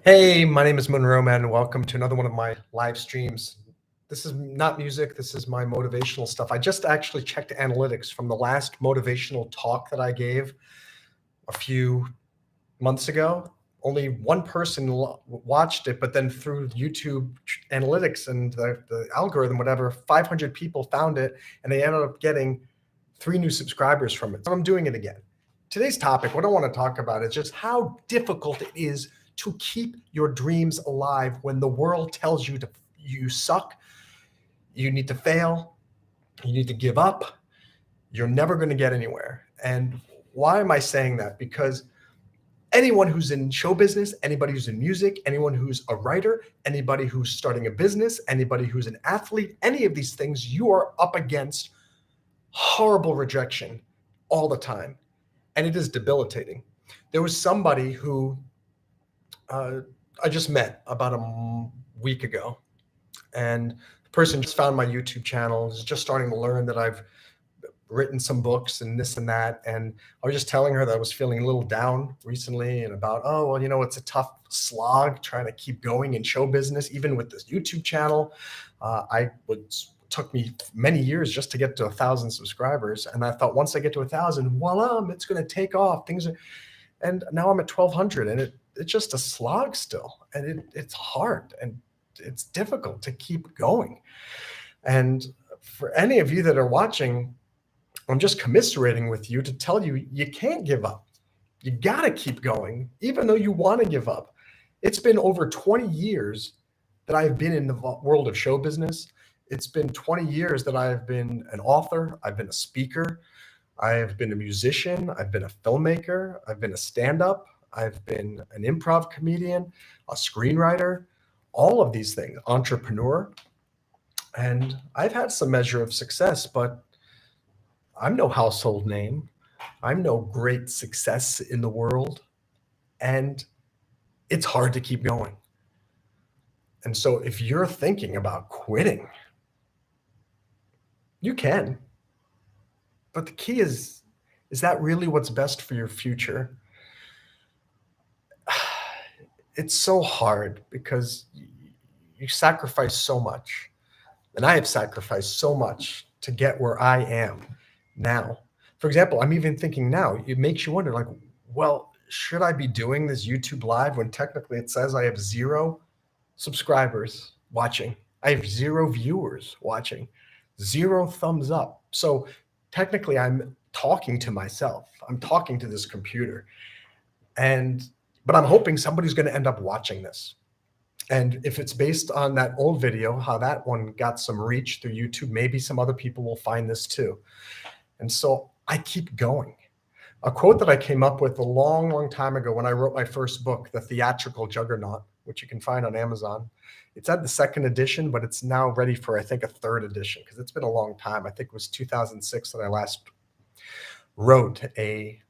Hey, my name is Monroe Mann, and welcome to another one of my live streams. This is not music, this is my motivational stuff. I just actually checked analytics from the last motivational talk that I gave a few months ago. Only one person watched it, but then through YouTube analytics and the algorithm, whatever, 500 people found it, and they ended up getting 3 new subscribers from it. So I'm doing it again. Today's topic, what I want to talk about is just how difficult it is to keep your dreams alive when the world tells you you suck, you need to fail, you need to give up, you're never going to get anywhere. And why am I saying that? Because anyone who's in show business, anybody who's in music, anyone who's a writer, anybody who's starting a business, anybody who's an athlete, any of these things, you are up against horrible rejection all the time. And it is debilitating. There was somebody who I just met about a week ago, and the person just found my YouTube channel, is just starting to learn that I've written some books and this and that. And I was just telling her that I was feeling a little down recently and about, oh, well, it's a tough slog trying to keep going in show business, even with this YouTube channel. Took me many years just to get to 1,000 subscribers. And I thought once I get to 1,000, voila, it's going to take off. And now I'm at 1,200, and it's just a slog still. And it's hard and it's difficult to keep going. And for any of you that are watching, I'm just commiserating with you to tell you, you can't give up. You got to keep going, even though you want to give up. It's been over 20 years that I've been in the world of show business. It's been 20 years that I've been an author. I've been a speaker. I've been a musician. I've been a filmmaker. I've been a stand-up. I've been an improv comedian, a screenwriter, all of these things, entrepreneur. And I've had some measure of success, but I'm no household name. I'm no great success in the world. And it's hard to keep going. And so if you're thinking about quitting, you can. But the key is that really what's best for your future? It's so hard because you sacrifice so much. And I have sacrificed so much to get where I am now. For example, I'm even thinking now, it makes you wonder, like, well, should I be doing this YouTube live when technically it says I have 0 subscribers watching? I have 0 viewers watching, 0 thumbs up. So technically I'm talking to myself. I'm talking to this computer. But I'm hoping somebody's going to end up watching this. And if it's based on that old video, how that one got some reach through YouTube, maybe some other people will find this too. And so I keep going. A quote that I came up with a long, long time ago when I wrote my first book, The Theatrical Juggernaut, which you can find on Amazon. It's at the 2nd edition, but it's now ready for, I think, a 3rd edition, because it's been a long time. I think it was 2006 that I last wrote a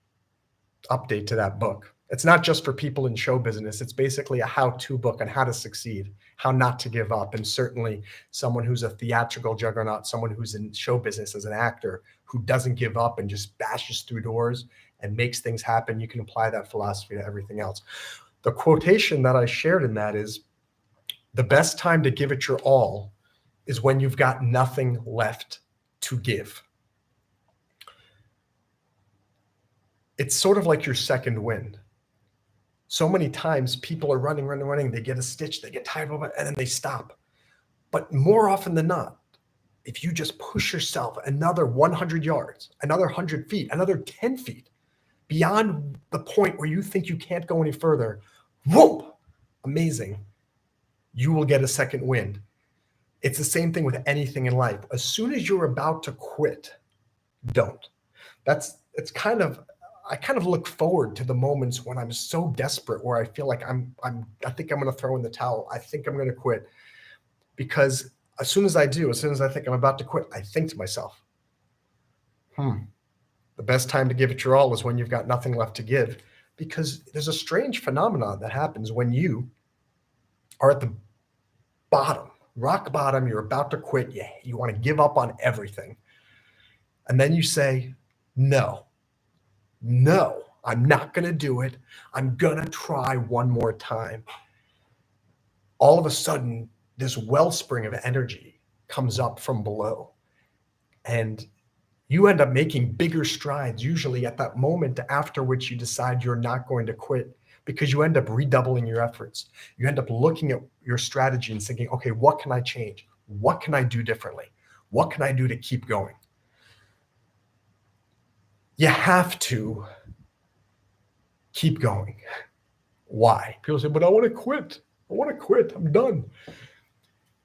update to that book. It's not just for people in show business. It's basically a how-to book on how to succeed, how not to give up. And certainly someone who's a theatrical juggernaut, someone who's in show business as an actor, who doesn't give up and just bashes through doors and makes things happen. You can apply that philosophy to everything else. The quotation that I shared in that is, the best time to give it your all is when you've got nothing left to give. It's sort of like your second wind. So many times people are running. They get a stitch, they get tired of it, and then they stop. But more often than not, if you just push yourself another 100 yards, another 100 feet, another 10 feet beyond the point where you think you can't go any further, whoop, amazing, you will get a second wind. It's the same thing with anything in life. As soon as you're about to quit, don't. I kind of look forward to the moments when I'm so desperate where I feel like I think I'm going to throw in the towel. I think I'm going to quit. Because as soon as I think I'm about to quit, I think to myself, the best time to give it your all is when you've got nothing left to give. Because there's a strange phenomenon that happens when you are at the bottom, rock bottom, you're about to quit, you want to give up on everything. And then you say, no, I'm not going to do it. I'm going to try one more time. all of a sudden this wellspring of energy comes up from below. And you end up making bigger strides, usually at that moment after which you decide you're not going to quit, because you end up redoubling your efforts. You end up looking at your strategy and thinking, okay, what can I change? What can I do differently? What can I do to keep going? You have to keep going. Why? People say, but I want to quit. I want to quit. I'm done.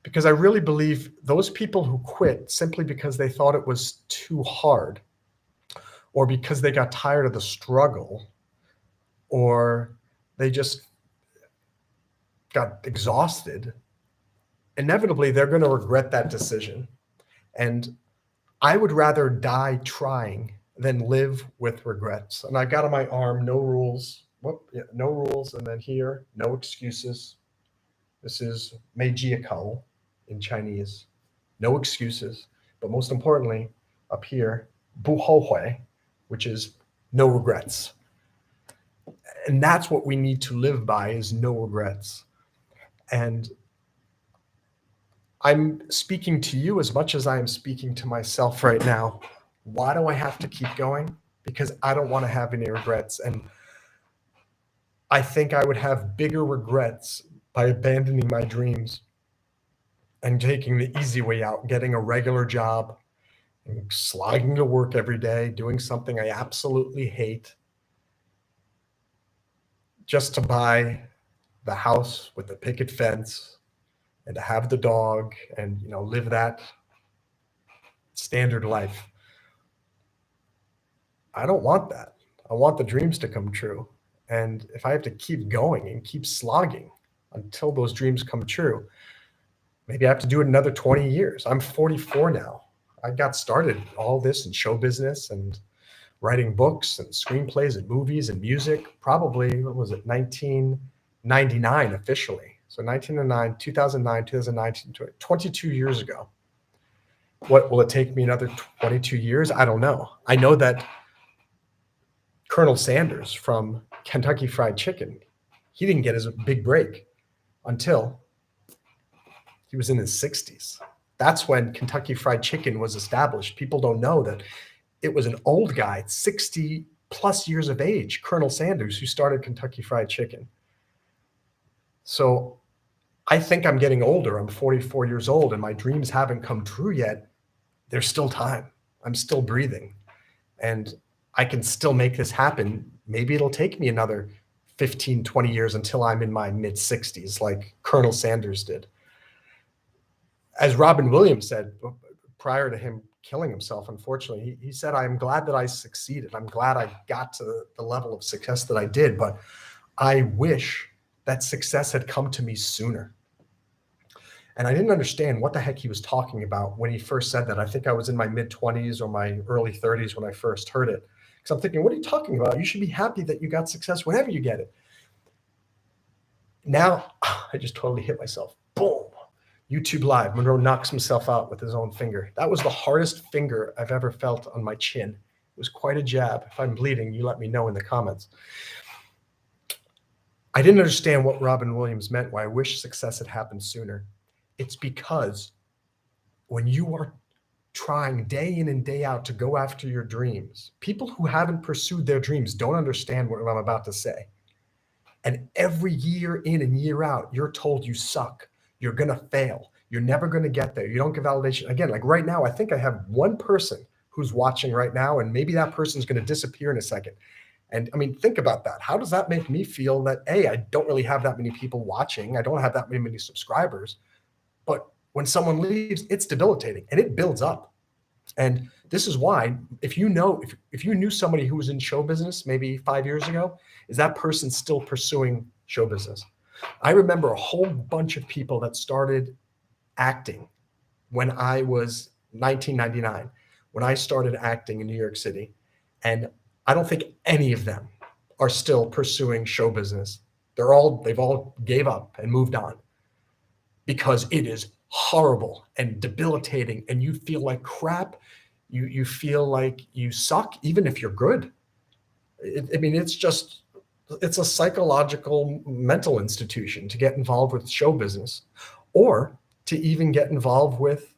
Because I really believe those people who quit simply because they thought it was too hard, or because they got tired of the struggle, or they just got exhausted, inevitably they're going to regret that decision. And I would rather die trying than live with regrets. And I got on my arm, no rules. No rules. And then here, no excuses. This is Meijiakao in Chinese. No excuses. But most importantly, up here, Bu Houhui, which is no regrets. And that's what we need to live by, is no regrets. And I'm speaking to you as much as I am speaking to myself right now. Why do I have to keep going? Because I don't want to have any regrets. And I think I would have bigger regrets by abandoning my dreams and taking the easy way out, getting a regular job, and slogging to work every day, doing something I absolutely hate, just to buy the house with the picket fence and to have the dog and, live that standard life. I don't want that. I want the dreams to come true. And if I have to keep going and keep slogging until those dreams come true, maybe I have to do it another 20 years. I'm 44 now. I got started all this in show business and writing books and screenplays and movies and music, probably, 1999 officially. So 1999, 2009, 2019, 22 years ago. What will it take me, another 22 years? I don't know. I know that Colonel Sanders from Kentucky Fried Chicken, he didn't get his big break until he was in his 60s. That's when Kentucky Fried Chicken was established. People don't know that it was an old guy, 60 plus years of age, Colonel Sanders, who started Kentucky Fried Chicken. So I think I'm getting older. I'm 44 years old and my dreams haven't come true yet. There's still time. I'm still breathing and I can still make this happen. Maybe it'll take me another 15, 20 years until I'm in my mid 60s, like Colonel Sanders did. As Robin Williams said prior to him killing himself, unfortunately, he said, I'm glad that I succeeded. I'm glad I got to the level of success that I did, but I wish that success had come to me sooner. And I didn't understand what the heck he was talking about when he first said that. I think I was in my mid 20s or my early 30s when I first heard it. Because I'm thinking, what are you talking about? You should be happy that you got success whenever you get it. Now, I just totally hit myself. Boom. YouTube Live. Monroe knocks himself out with his own finger. That was the hardest finger I've ever felt on my chin. It was quite a jab. If I'm bleeding, you let me know in the comments. I didn't understand what Robin Williams meant, why I wish success had happened sooner. It's because when you are trying day in and day out to go after your dreams, people who haven't pursued their dreams don't understand what I'm about to say. And every year in and year out, you're told you suck. You're going to fail. You're never going to get there. You don't get validation. Again, like right now, I think I have one person who's watching right now, and maybe that person's going to disappear in a second. And I mean, think about that. How does that make me feel that, A, I don't really have that many people watching. I don't have that many subscribers. But when someone leaves, it's debilitating and it builds up. And this is why, if you knew somebody who was in show business maybe 5 years ago, is that person still pursuing show business? I remember a whole bunch of people that started acting when I was 1999, when I started acting in New York City. And I don't think any of them are still pursuing show business. They've all gave up and moved on because it is horrible and debilitating and you feel like crap. You feel like you suck, even if you're good. It's just It's a psychological mental institution to get involved with show business, or to even get involved with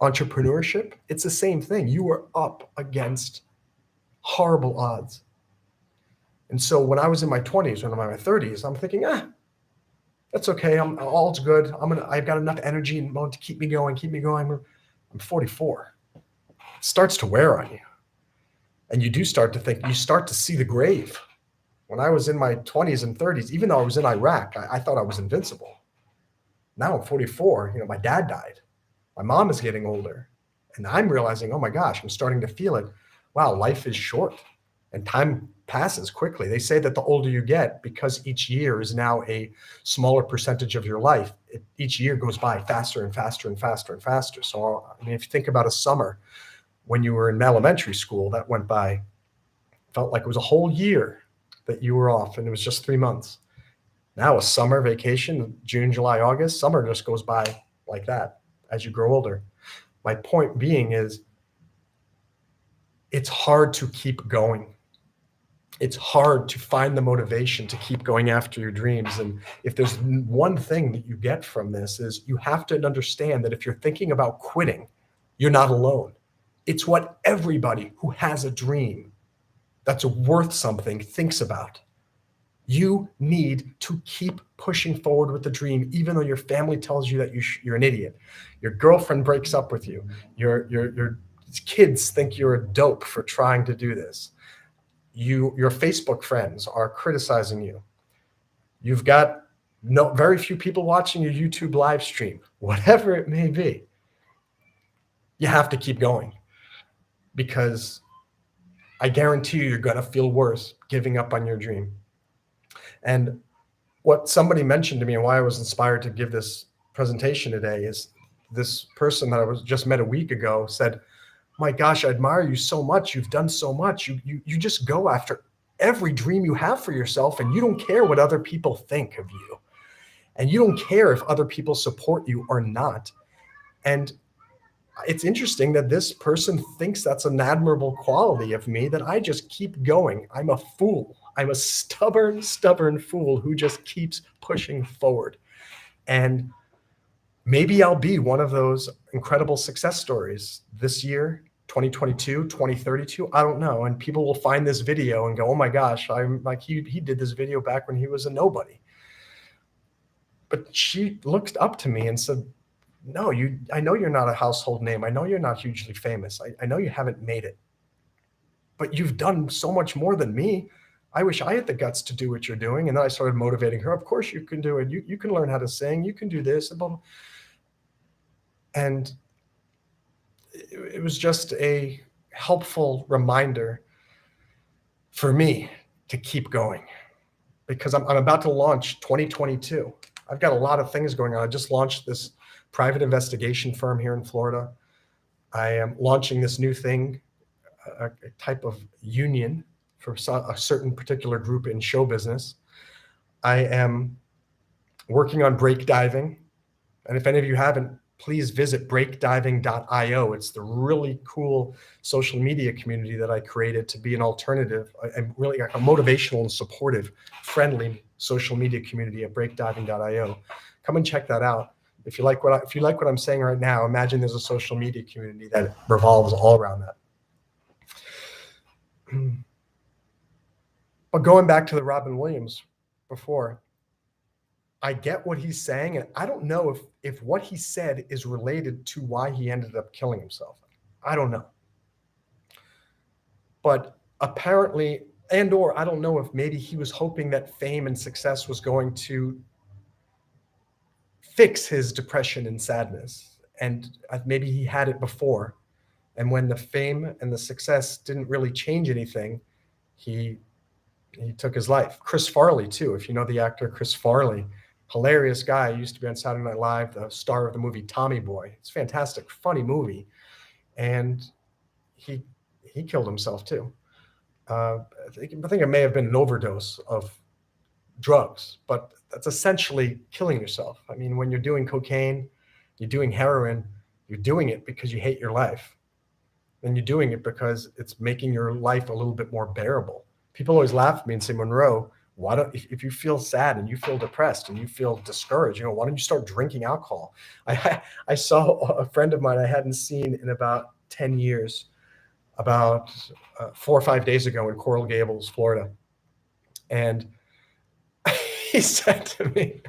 entrepreneurship. It's the same thing. You are up against horrible odds. And so when I was in my 20s, when I'm in my 30s, I'm thinking, that's okay. All's good. I've got enough energy and to keep me going. I'm 44. It starts to wear on you. And you do start to think, you start to see the grave. When I was in my 20s and 30s, even though I was in Iraq, I thought I was invincible. Now I'm 44. My dad died. My mom is getting older. And I'm realizing, oh my gosh, I'm starting to feel it. Wow, life is short and time passes quickly. They say that the older you get, because each year is now a smaller percentage of your life, each year goes by faster and faster and faster and faster. So, if you think about a summer when you were in elementary school, that went by, felt like it was a whole year that you were off, and it was just 3 months. Now a summer vacation, June, July, August, summer just goes by like that as you grow older. My point being is, it's hard to keep going. It's hard to find the motivation to keep going after your dreams. And if there's one thing that you get from this, is you have to understand that if you're thinking about quitting, you're not alone. It's what everybody who has a dream that's worth something thinks about. You need to keep pushing forward with the dream, even though your family tells you that you're an idiot. Your girlfriend breaks up with you. Your kids think you're a dope for trying to do this. Your Facebook friends are criticizing you. You've got very few people watching your YouTube live stream, whatever it may be. You have to keep going, because I guarantee you're going to feel worse giving up on your dream. And what somebody mentioned to me, and why I was inspired to give this presentation today, is this person that I just met a week ago said, my gosh, I admire you so much. You've done so much. You just go after every dream you have for yourself, and you don't care what other people think of you. And you don't care if other people support you or not. And it's interesting that this person thinks that's an admirable quality of me, that I just keep going. I'm a fool. I'm a stubborn fool who just keeps pushing forward. And maybe I'll be one of those incredible success stories this year, 2022, 2032. I don't know. And people will find this video and go, oh my gosh, I'm like, he did this video back when he was a nobody. But she looked up to me and said, no, I know you're not a household name. I know you're not hugely famous. I know you haven't made it, but you've done so much more than me. I wish I had the guts to do what you're doing. And then I started motivating her. Of course you can do it. You can learn how to sing. You can do this. And it was just a helpful reminder for me to keep going, because I'm about to launch 2022. I've got a lot of things going on. I just launched this private investigation firm here in Florida. I am launching this new thing, a type of union for a certain particular group in show business. I am working on break diving. And if any of you haven't, please visit breakdiving.io. It's the really cool social media community that I created to be an alternative and really a motivational and supportive, friendly social media community at breakdiving.io. Come and check that out. If you like what I'm saying right now, imagine there's a social media community that revolves all around that. But going back to the Robin Williams before, I get what he's saying, and I don't know if what he said is related to why he ended up killing himself. I don't know. But apparently, or I don't know if maybe he was hoping that fame and success was going to fix his depression and sadness. And maybe he had it before. And when the fame and the success didn't really change anything, he took his life. Chris Farley, too. If you know the actor Chris Farley, hilarious guy. He used to be on Saturday Night Live, the star of the movie Tommy Boy. It's a fantastic, funny movie. And he killed himself, too. I think it may have been an overdose of drugs, but that's essentially killing yourself. I mean, when you're doing cocaine, you're doing heroin, you're doing it because you hate your life. And you're doing it because it's making your life a little bit more bearable. People always laugh at me and say, Monroe, why don't, if you feel sad and you feel depressed and you feel discouraged, why don't you start drinking alcohol? I saw a friend of mine I hadn't seen in about 10 years, about 4 or 5 days ago in Coral Gables, Florida. And he said to me,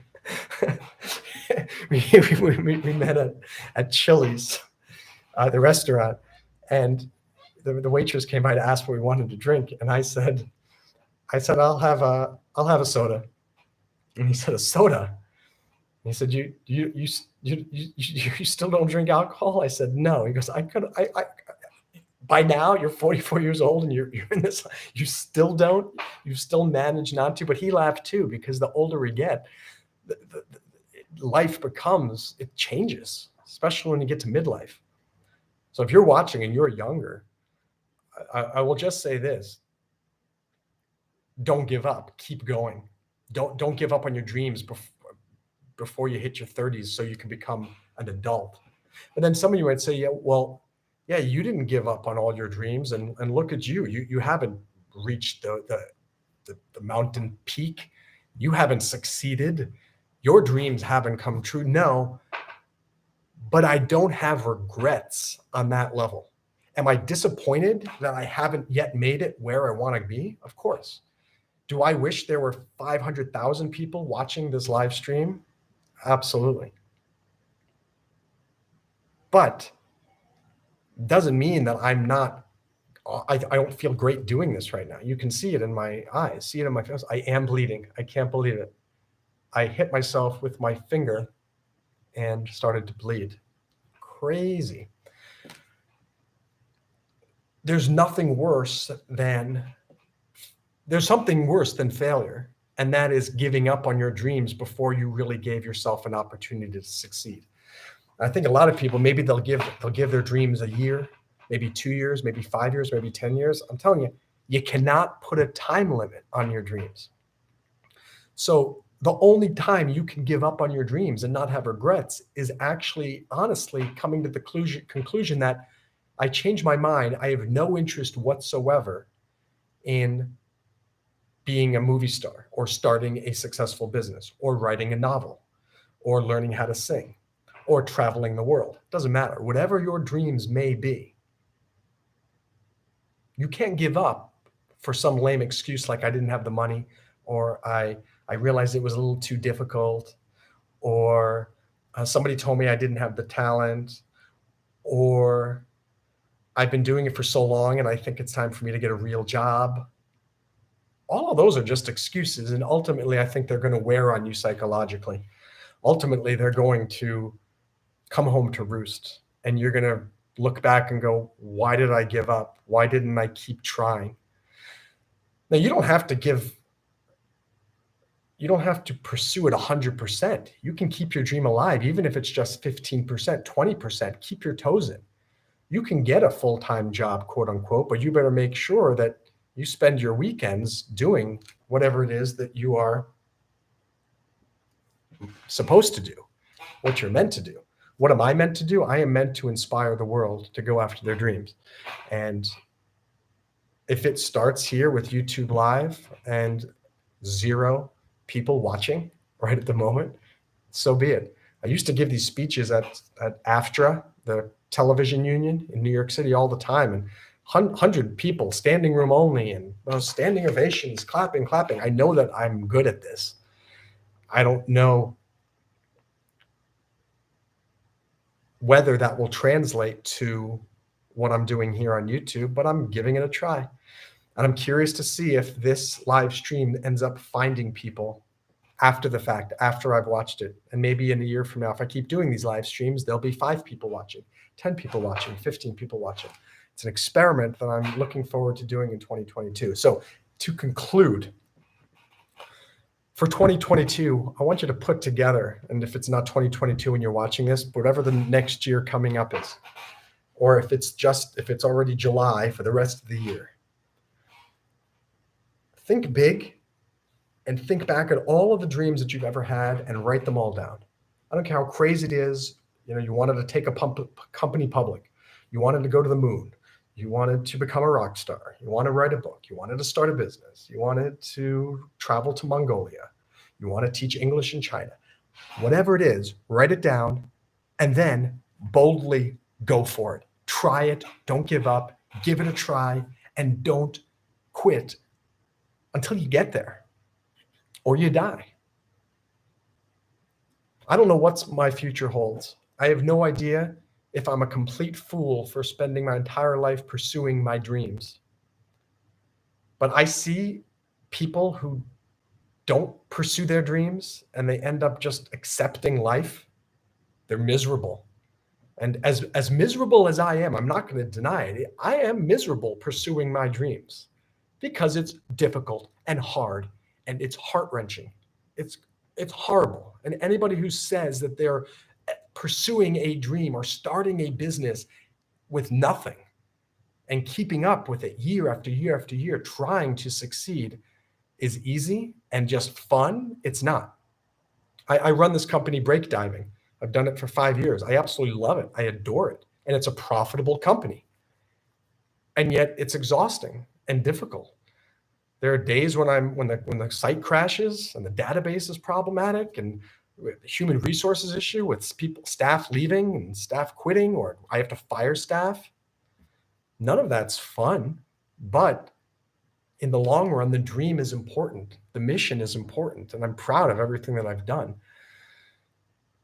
we met at Chili's, the restaurant, and the waitress came by to ask what we wanted to drink. And I said, I'll have a soda. And he said, a soda? And he said, you still don't drink alcohol? I said, no. He goes, by now you're 44 years old and you're in this, you still don't, you still manage not to. But he laughed too, because the older we get, life becomes, it changes, especially when you get to midlife. So if you're watching and you're younger, I will just say this: don't give up. Keep going. Don't give up on your dreams before you hit your 30s, so you can become an adult. But then some of you might say, yeah, you didn't give up on all your dreams, and look at you. You haven't reached the mountain peak. You haven't succeeded. Your dreams haven't come true. No, but I don't have regrets on that level. Am I disappointed that I haven't yet made it where I want to be? Of course. Do I wish there were 500,000 people watching this live stream? Absolutely. But doesn't mean that I'm not, I don't feel great doing this right now. You can see it in my eyes, see it in my face. I am bleeding. I can't believe it. I hit myself with my finger and started to bleed. Crazy. There's something worse than failure, and that is giving up on your dreams before you really gave yourself an opportunity to succeed. I think a lot of people, maybe they'll give their dreams a year, maybe 2 years, maybe 5 years, maybe 10 years. I'm telling you, you cannot put a time limit on your dreams. So the only time you can give up on your dreams and not have regrets is actually, honestly, coming to the conclusion that I changed my mind. I have no interest whatsoever in being a movie star or starting a successful business or writing a novel or learning how to sing or traveling the world. Doesn't matter. Whatever your dreams may be, you can't give up for some lame excuse like I didn't have the money, or I realized it was a little too difficult, or somebody told me I didn't have the talent, or I've been doing it for so long and I think it's time for me to get a real job. All of those are just excuses. And ultimately, I think they're going to wear on you psychologically. Ultimately, they're going to come home to roost. And you're going to look back and go, why did I give up? Why didn't I keep trying? Now, you don't have to pursue it 100%. You can keep your dream alive, even if it's just 15%, 20%. Keep your toes in. You can get a full-time job, quote unquote, but you better make sure that you spend your weekends doing whatever it is that you are supposed to do, what you're meant to do. What am I meant to do? I am meant to inspire the world to go after their dreams. And if it starts here with YouTube Live and 0 people watching right at the moment, so be it. I used to give these speeches at AFTRA, the television union in New York City, all the time, and 100 people, standing room only, and standing ovations, clapping. I know that I'm good at this. I don't know whether that will translate to what I'm doing here on YouTube, but I'm giving it a try. And I'm curious to see if this live stream ends up finding people after the fact, after I've watched it. And maybe in a year from now, if I keep doing these live streams, there'll be 5 people watching, 10 people watching, 15 people watching. It's an experiment that I'm looking forward to doing in 2022. So to conclude, for 2022, I want you to put together, and if it's not 2022 when you're watching this, whatever the next year coming up is, or if it's already July for the rest of the year, think big and think back at all of the dreams that you've ever had and write them all down. I don't care how crazy it is. You wanted to take a company public. You wanted to go to the moon. You wanted to become a rock star. You want to write a book. You wanted to start a business. You wanted to travel to Mongolia. You want to teach English in China. Whatever it is, write it down and then boldly go for it. Try it. Don't give up. Give it a try and don't quit until you get there or you die. I don't know what my future holds. I have no idea if I'm a complete fool for spending my entire life pursuing my dreams. But I see people who don't pursue their dreams and they end up just accepting life. They're miserable. And as miserable as I am, I'm not going to deny it. I am miserable pursuing my dreams because it's difficult and hard and it's heart-wrenching. It's horrible. And anybody who says that they're pursuing a dream or starting a business with nothing and keeping up with it year after year after year, trying to succeed is easy and just fun. It's not. I run this company, Break Diving. I've done it for 5 years. I absolutely love it. I adore it. And it's a profitable company. And yet it's exhausting and difficult. There are days when the site crashes and the database is problematic and the human resources issue with staff leaving and staff quitting, or I have to fire staff. None of that's fun, but in the long run, the dream is important. The mission is important. And I'm proud of everything that I've done.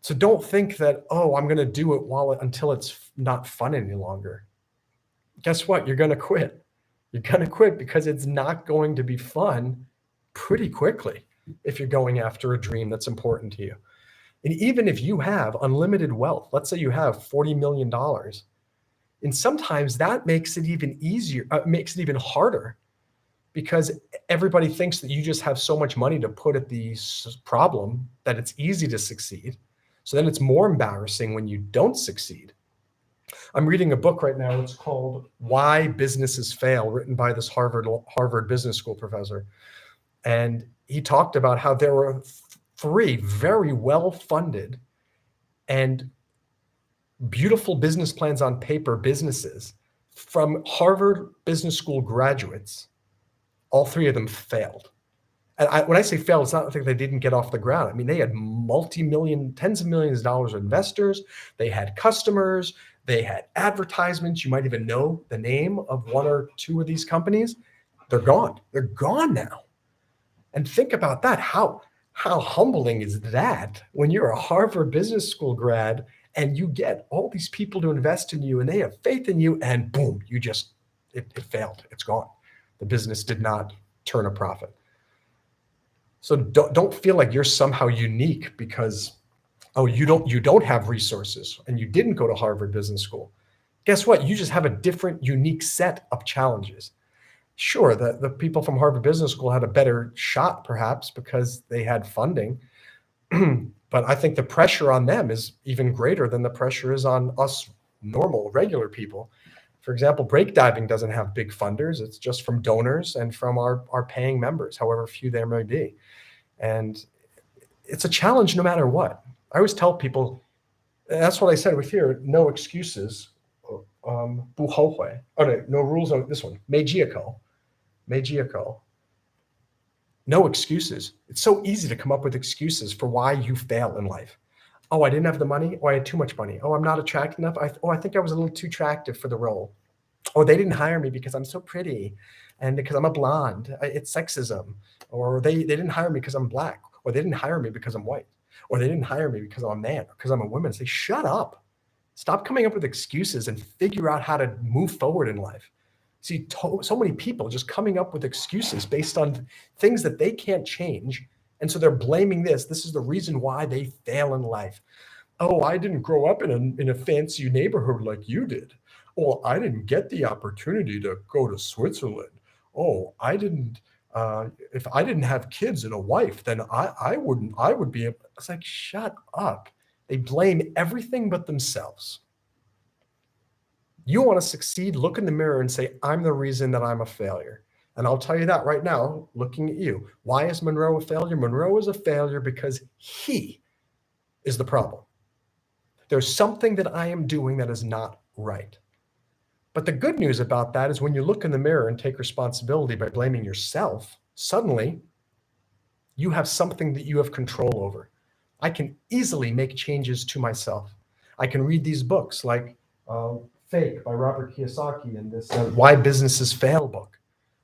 So don't think that, oh, I'm going to do it until it's not fun any longer. Guess what? You're going to quit. You're going to quit because it's not going to be fun pretty quickly if you're going after a dream that's important to you. And even if you have unlimited wealth, let's say you have $40 million, and sometimes that makes it even easier, makes it even harder, because everybody thinks that you just have so much money to put at the problem that it's easy to succeed. So then it's more embarrassing when you don't succeed. I'm reading a book right now. It's called Why Businesses Fail, written by this Harvard Business School professor. And he talked about how there were 3 very well-funded and beautiful business plans on paper businesses from Harvard Business School graduates. All 3 of them failed. And when I say failed, it's not like they didn't get off the ground. I mean, they had tens of millions of dollars of investors. They had customers. They had advertisements. You might even know the name of 1 or 2 of these companies. They're gone. They're gone now. And think about that. How humbling is that when you're a Harvard Business School grad and you get all these people to invest in you and they have faith in you, and boom, it failed. It's gone. The business did not turn a profit. So don't feel like you're somehow unique because, oh, you don't have resources and you didn't go to Harvard Business School. Guess what? You just have a different, unique set of challenges. Sure, the people from Harvard Business School had a better shot perhaps because they had funding, but I think the pressure on them is even greater than the pressure is on us normal, regular people. For example, Break Diving doesn't have big funders. It's just from donors and from our paying members, however few there may be. And it's a challenge no matter what. I always tell people, that's what I said with here, no excuses. No rules on this one. Meijiko. No excuses. It's so easy to come up with excuses for why you fail in life. Oh, I didn't have the money. Oh, I had too much money. Oh, I'm not attractive enough. I think I was a little too attractive for the role. Or they didn't hire me because I'm so pretty and because I'm a blonde. It's sexism. Or they didn't hire me because I'm black. Or they didn't hire me because I'm white. Or they didn't hire me because I'm a man or because I'm a woman. Say, shut up. Stop coming up with excuses and figure out how to move forward in life. See, so many people just coming up with excuses based on things that they can't change. And so they're blaming this. This is the reason why they fail in life. Oh, I didn't grow up in a fancy neighborhood like you did. Oh, I didn't get the opportunity to go to Switzerland. Oh, I didn't. If I didn't have kids and a wife, then I would be. It's like, shut up. They blame everything but themselves. You want to succeed, look in the mirror and say, I'm the reason that I'm a failure. And I'll tell you that right now, looking at you. Why is Monroe a failure? Monroe is a failure because he is the problem. There's something that I am doing that is not right. But the good news about that is when you look in the mirror and take responsibility by blaming yourself, suddenly you have something that you have control over. I can easily make changes to myself. I can read these books like Fake by Robert Kiyosaki and this Why Businesses Fail book.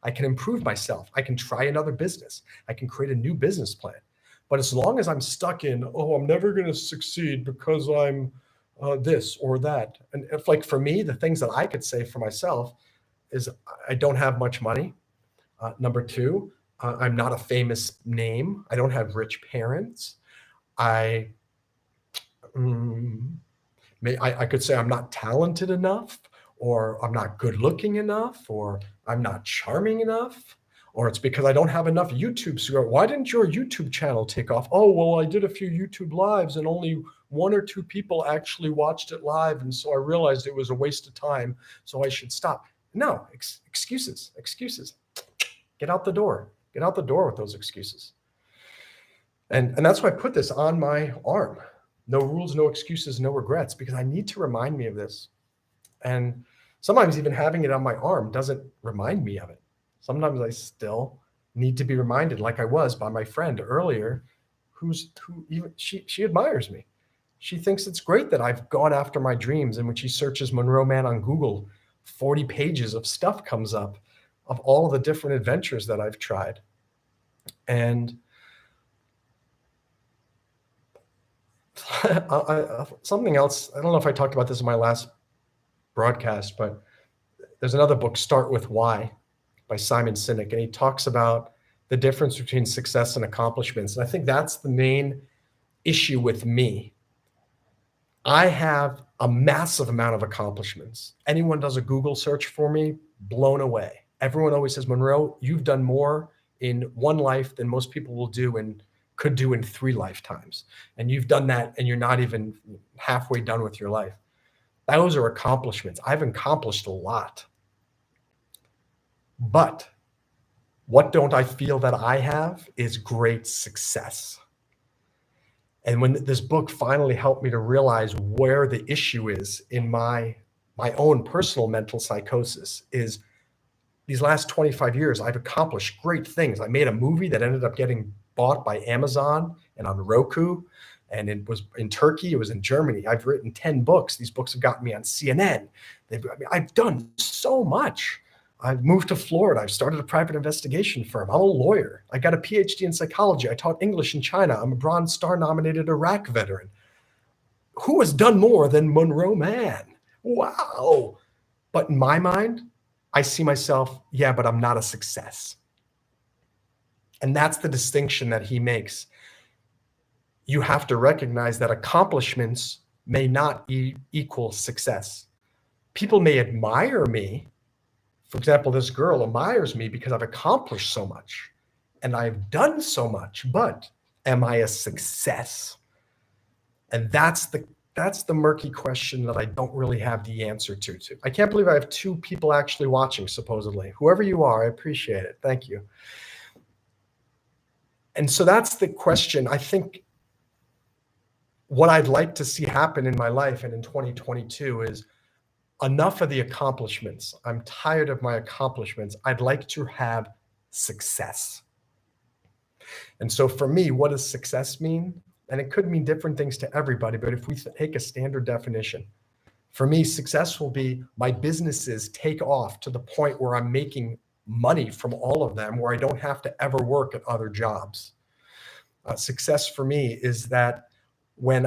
I can improve myself. I can try another business. I can create a new business plan. But as long as I'm stuck in, oh, I'm never going to succeed because I'm this or that. And if, like, for me, the things that I could say for myself is I don't have much money. Number two, I'm not a famous name. I don't have rich parents. I could say I'm not talented enough, or I'm not good looking enough, or I'm not charming enough, or it's because I don't have enough YouTube. So why didn't your YouTube channel take off? Oh, well, I did a few YouTube lives and only 1 or 2 people actually watched it live. And so I realized it was a waste of time. So I should stop. No, excuses. Get out the door. Get out the door with those excuses. And that's why I put this on my arm. No rules, no excuses, no regrets, because I need to remind me of this. And sometimes even having it on my arm doesn't remind me of it. Sometimes I still need to be reminded, like I was by my friend earlier, who even she admires me. She thinks it's great that I've gone after my dreams. And when she searches Monroe Mann on Google, 40 pages of stuff comes up of all of the different adventures that I've tried. And something else, I don't know if I talked about this in my last broadcast, but there's another book, Start With Why, by Simon Sinek, and he talks about the difference between success and accomplishments. And I think that's the main issue with me. I have a massive amount of accomplishments. Anyone does a Google search for me, blown away. Everyone always says, Monroe, you've done more in one life than most people will do and could do in 3 lifetimes. And you've done that and you're not even halfway done with your life. Those are accomplishments. I've accomplished a lot. But what don't I feel that I have is great success. And when this book finally helped me to realize where the issue is in my own personal mental psychosis is these last 25 years, I've accomplished great things. I made a movie that ended up getting bought by Amazon and on Roku, and it was in Turkey, it was in Germany. I've written 10 books. These books have gotten me on CNN. I've done so much. I've moved to Florida. I've started a private investigation firm. I'm a lawyer. I got a PhD in psychology. I taught English in China. I'm a Bronze Star nominated Iraq veteran. Who has done more than Monroe Mann? Wow. But in my mind, I see myself, yeah, but I'm not a success. And that's the distinction that he makes. You have to recognize that accomplishments may not equal success. People may admire me. For example, this girl admires me because I've accomplished so much and I've done so much, but am I a success? And that's the murky question that I don't really have the answer to. I can't believe I have 2 people actually watching, supposedly. Whoever you are, I appreciate it. Thank you. And so that's the question. I think what I'd like to see happen in my life and in 2022 is enough of the accomplishments. I'm tired of my accomplishments. I'd like to have success. And so for me, what does success mean? And it could mean different things to everybody, but if we take a standard definition, for me, success will be my businesses take off to the point where I'm making money from all of them, where I don't have to ever work at other jobs. Success for me is that when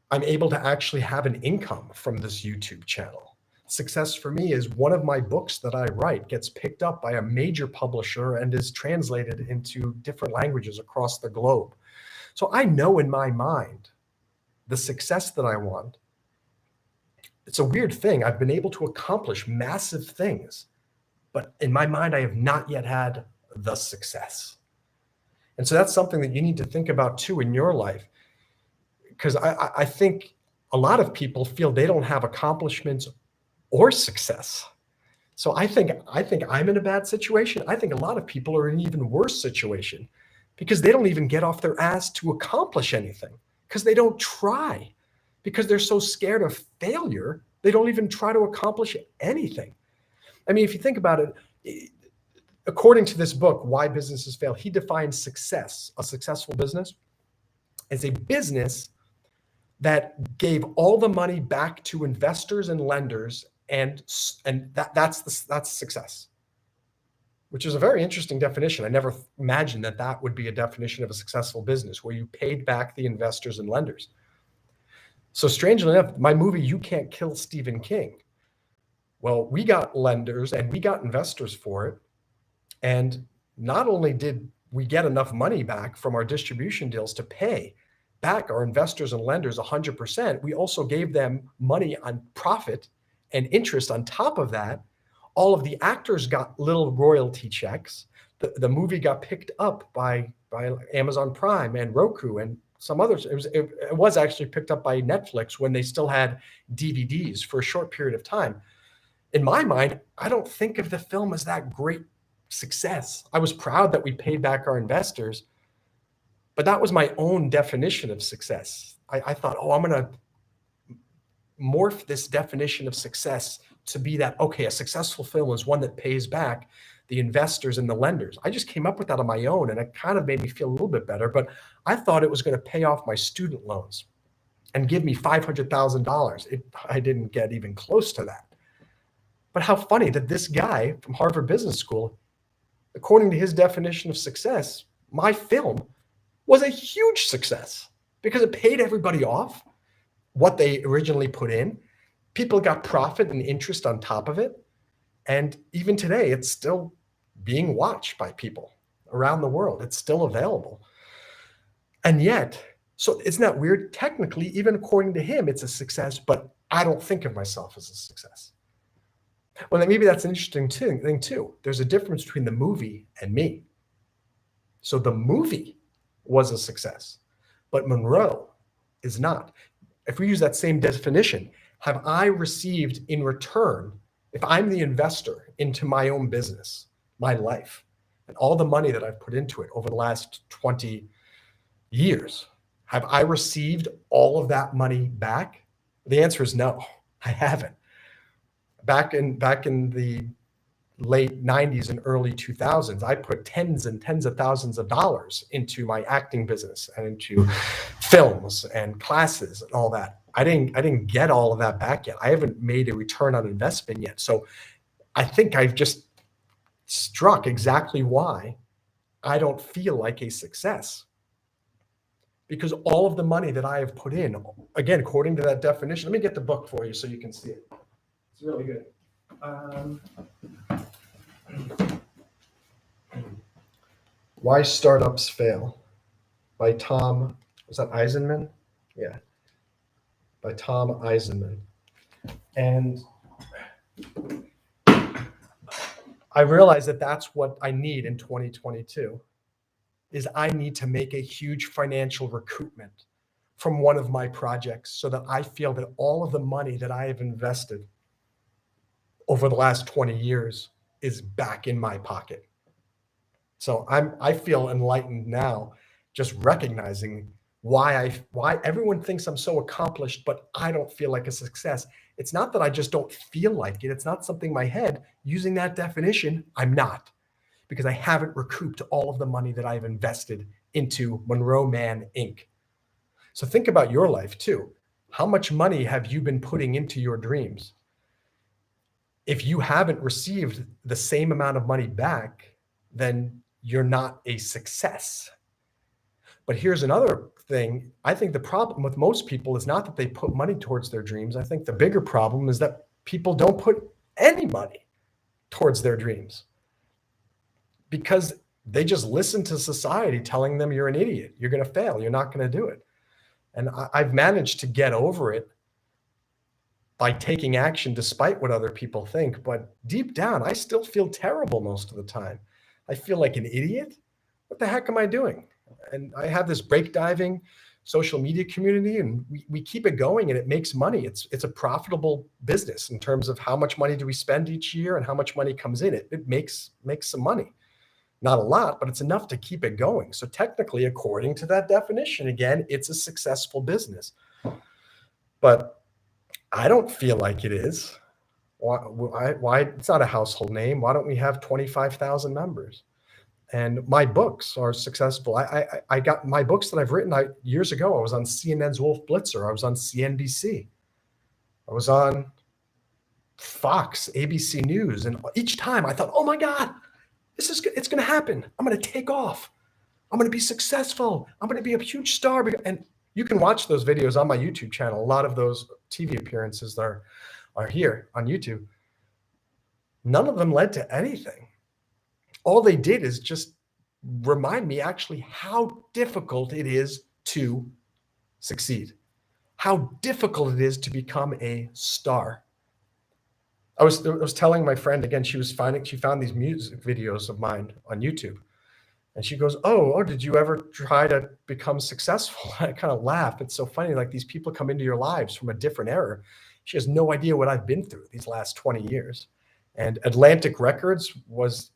I'm able to actually have an income from this YouTube channel. Success for me is one of my books that I write gets picked up by a major publisher and is translated into different languages across the globe. So I know in my mind the success that I want. It's a weird thing. I've been able to accomplish massive things, but in my mind, I have not yet had the success. And so that's something that you need to think about too in your life. Because I think a lot of people feel they don't have accomplishments or success. So I think I'm in a bad situation. I think a lot of people are in an even worse situation because they don't even get off their ass to accomplish anything because they don't try, because they're so scared of failure They don't even try to accomplish anything. I mean, if you think about it, according to this book, Why Businesses Fail, he defines success, a successful business, as a business that gave all the money back to investors and lenders, and that's success, which is a very interesting definition. I never imagined that would be a definition of a successful business, where you paid back the investors and lenders. So strangely enough, my movie, You Can't Kill Stephen King, well, we got lenders and we got investors for it. And not only did we get enough money back from our distribution deals to pay back our investors and lenders 100%, we also gave them money on profit and interest on top of that. All of the actors got little royalty checks. The movie got picked up by Amazon Prime and Roku and some others. It was actually picked up by Netflix when they still had DVDs for a short period of time. In my mind, I don't think of the film as that great success. I was proud that we paid back our investors, but that was my own definition of success. I thought, I'm going to morph this definition of success to be that, okay, a successful film is one that pays back the investors and the lenders. I just came up with that on my own, and it kind of made me feel a little bit better, but I thought it was going to pay off my student loans and give me $500,000. I didn't get even close to that. But how funny that this guy from Harvard Business School, according to his definition of success, my film was a huge success because it paid everybody off what they originally put in. People got profit and interest on top of it. And even today, it's still being watched by people around the world. It's still available. And yet, so isn't that weird? Technically, even according to him, it's a success, but I don't think of myself as a success. Well, maybe that's an interesting thing too. There's a difference between the movie and me. So the movie was a success, but Monroe is not. If we use that same definition, have I received in return, if I'm the investor into my own business, my life, and all the money that I've put into it over the last 20 years, have I received all of that money back? The answer is no, I haven't. Back in the late 90s and early 2000s, I put tens and tens of thousands of dollars into my acting business and into films and classes and all that. I didn't get all of that back yet. I haven't made a return on investment yet. So I think I've just struck exactly why I don't feel like a success. Because all of the money that I have put in, again, according to that definition, let me get the book for you so you can see it. It's really good. Why Startups Fail by Tom, was that Eisenman? Yeah, by Tom Eisenman. And I realized that that's what I need in 2022, is I need to make a huge financial recoupment from one of my projects so that I feel that all of the money that I have invested over the last 20 years is back in my pocket. So I feel enlightened now, just recognizing why everyone thinks I'm so accomplished, but I don't feel like a success. It's not that I just don't feel like it. It's not something in my head. Using that definition, I'm not, because I haven't recouped all of the money that I've invested into Monroe Mann, Inc. So think about your life too. How much money have you been putting into your dreams? If you haven't received the same amount of money back, then you're not a success. But here's another thing. I think the problem with most people is not that they put money towards their dreams. I think the bigger problem is that people don't put any money towards their dreams because they just listen to society telling them you're an idiot, you're going to fail, you're not going to do it. And I've managed to get over it by taking action despite what other people think. But deep down, I still feel terrible most of the time. I feel like an idiot. What the heck am I doing? And I have this break diving social media community, and we keep it going, and it makes money. It's a profitable business in terms of how much money do we spend each year and how much money comes in. It makes some money. Not a lot, but it's enough to keep it going. So technically, according to that definition, again, it's a successful business. But I don't feel like it is. Why it's not a household name. Why don't we have 25,000 members? And my books are successful. I got my books that I've written years ago. I was on CNN's Wolf Blitzer. I was on CNBC. I was on Fox, ABC News. And each time I thought, oh my God, it's going to happen. I'm going to take off. I'm going to be successful. I'm going to be a huge star. And you can watch those videos on my YouTube channel. A lot of those TV appearances are here on YouTube. None of them led to anything. All they did is just remind me actually how difficult it is to succeed, how difficult it is to become a star. I was telling my friend again, she found these music videos of mine on YouTube. And she goes, oh, did you ever try to become successful? I kind of laugh. It's so funny. Like, these people come into your lives from a different era. She has no idea what I've been through these last 20 years. And Atlantic Records was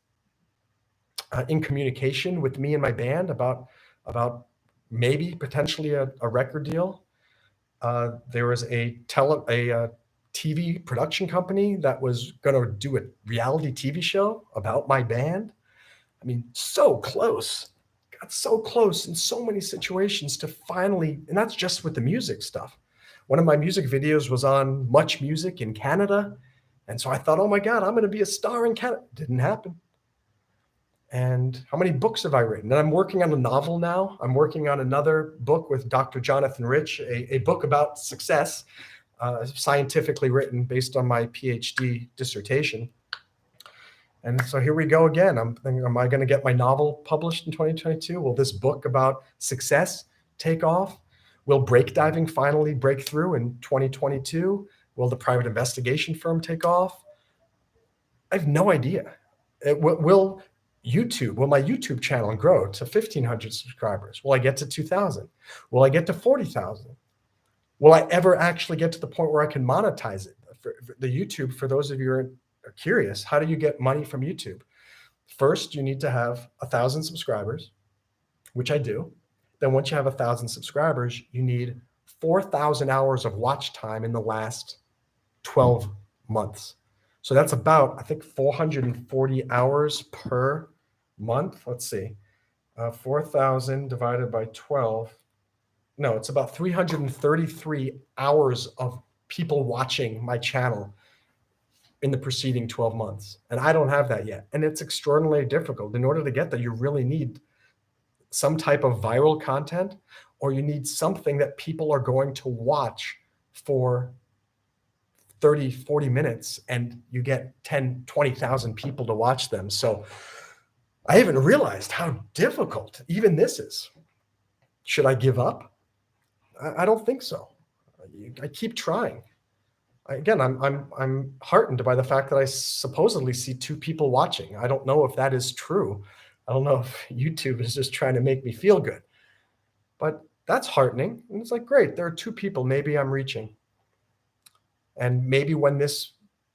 in communication with me and my band about maybe potentially a record deal. There was a TV production company that was going to do a reality TV show about my band. I mean, so close, got so close in so many situations to finally, and that's just with the music stuff. One of my music videos was on Much Music in Canada. And so I thought, oh my God, I'm going to be a star in Canada. Didn't happen. And how many books have I written? And I'm working on a novel now. I'm working on another book with Dr. Jonathan Rich, a book about success, scientifically written based on my PhD dissertation. And so here we go again. I'm thinking, am I going to get my novel published in 2022? Will this book about success take off? Will break diving finally break through in 2022? Will the private investigation firm take off? I have no idea. Will my YouTube channel grow to 1,500 subscribers? Will I get to 2,000? Will I get to 40,000? Will I ever actually get to the point where I can monetize it? For the YouTube, for those of you who are curious, how do you get money from YouTube? First, you need to have 1,000 subscribers, which I do. Then once you have 1,000 subscribers, you need 4,000 hours of watch time in the last 12 months. So that's about, I think, 440 hours per month. Let's see, 4,000 divided by 12. No, it's about 333 hours of people watching my channel in the preceding 12 months. And I don't have that yet. And it's extraordinarily difficult. In order to get that, you really need some type of viral content, or you need something that people are going to watch for 30, 40 minutes, and you get 10, 20,000 people to watch them. So I haven't realized how difficult even this is. Should I give up? I don't think so. I keep trying. Again, I'm heartened by the fact that I supposedly see 2 people watching. I don't know if that is true. I don't know if YouTube is just trying to make me feel good, but that's heartening. And it's like, great, there are 2 people maybe I'm reaching. And maybe when this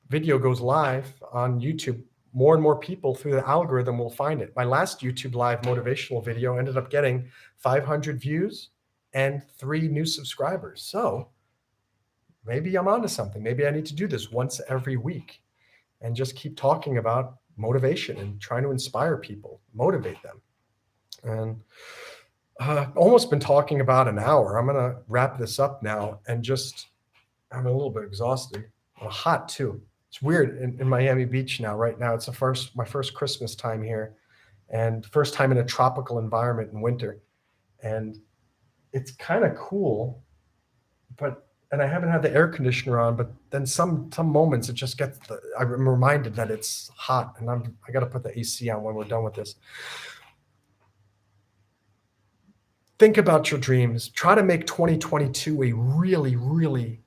video goes live on YouTube, more and more people through the algorithm will find it. My last YouTube live motivational video ended up getting 500 views and 3 new subscribers. So maybe I'm onto something. Maybe I need to do this once every week and just keep talking about motivation and trying to inspire people, motivate them. And I've almost been talking about an hour. I'm going to wrap this up now, and just, I'm a little bit exhausted. I'm hot too. It's weird in Miami Beach now. Right now, it's my first Christmas time here, and first time in a tropical environment in winter. And it's kind of cool, and I haven't had the air conditioner on, but then some moments it just gets, I'm reminded that it's hot, and I got to put the AC on when we're done with this. Think about your dreams. Try to make 2022 a really, really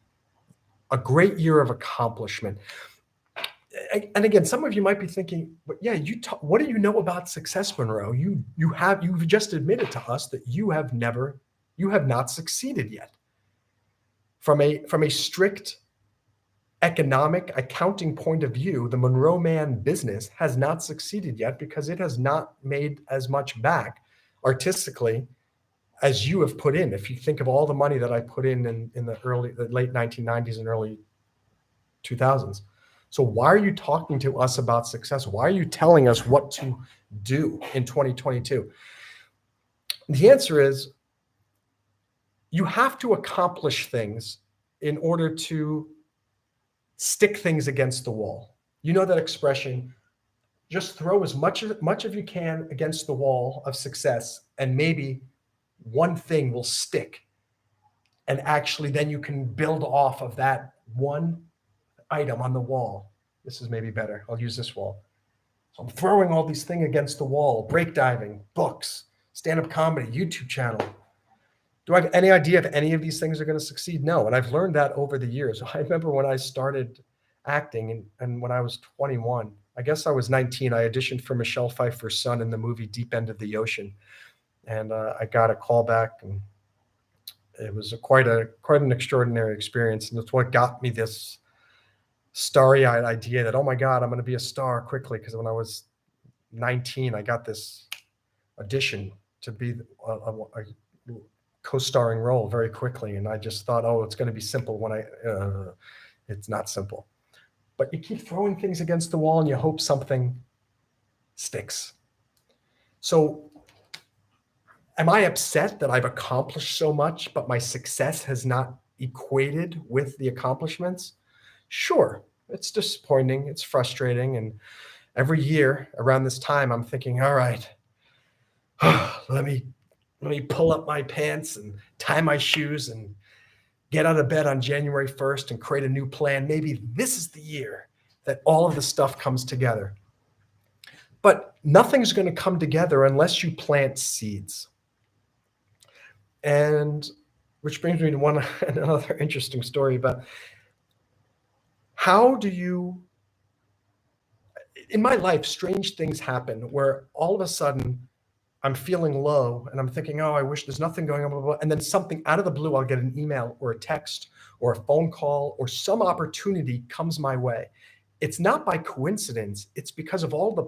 a great year of accomplishment. And again, some of you might be thinking, but yeah, what do you know about success, Monroe? You've just admitted to us that you have not succeeded yet. From a strict economic accounting point of view, the Monroe Mann business has not succeeded yet because it has not made as much back artistically as you have put in. If you think of all the money that I put in the late 1990s and early 2000s. So why are you talking to us about success? Why are you telling us what to do in 2022? The answer is you have to accomplish things in order to stick things against the wall. You know that expression, just throw as much of you can against the wall of success, and maybe one thing will stick. And actually then you can build off of that one item on the wall. This is maybe better. I'll use this wall. So I'm throwing all these things against the wall: breakdiving, books, stand-up comedy, YouTube channel. Do I have any idea if any of these things are going to succeed? No. And I've learned that over the years. I remember when I started acting and when I was 21, I guess I was 19, I auditioned for Michelle Pfeiffer's son in the movie Deep End of the Ocean. And I got a call back, and it was quite an extraordinary experience. And it's what got me this starry-eyed idea that, oh my God, I'm going to be a star quickly. Because when I was 19, I got this audition to be a co-starring role very quickly. And I just thought, oh, it's going to be simple it's not simple. But you keep throwing things against the wall and you hope something sticks. So am I upset that I've accomplished so much, but my success has not equated with the accomplishments? Sure, it's disappointing, it's frustrating. And every year around this time, I'm thinking, all right, let me pull up my pants and tie my shoes and get out of bed on January 1st and create a new plan. Maybe this is the year that all of the stuff comes together. But nothing's going to come together unless you plant seeds. And which brings me to another interesting story about how do you, in my life, strange things happen where all of a sudden I'm feeling low and I'm thinking, oh, I wish there's nothing going on, blah, blah, blah. And then something out of the blue, I'll get an email or a text or a phone call or some opportunity comes my way. It's not by coincidence. It's because of all the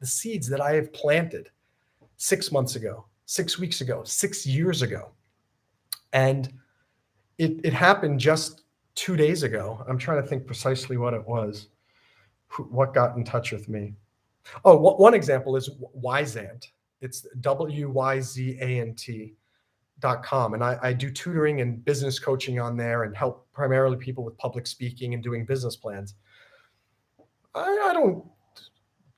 seeds that I have planted 6 months ago, 6 weeks ago, 6 years ago. And it happened just 2 days ago. I'm trying to think precisely what it was, what got in touch with me. Oh, one example is Wyzant. It's WYZANT.com. And I do tutoring and business coaching on there and help primarily people with public speaking and doing business plans. I don't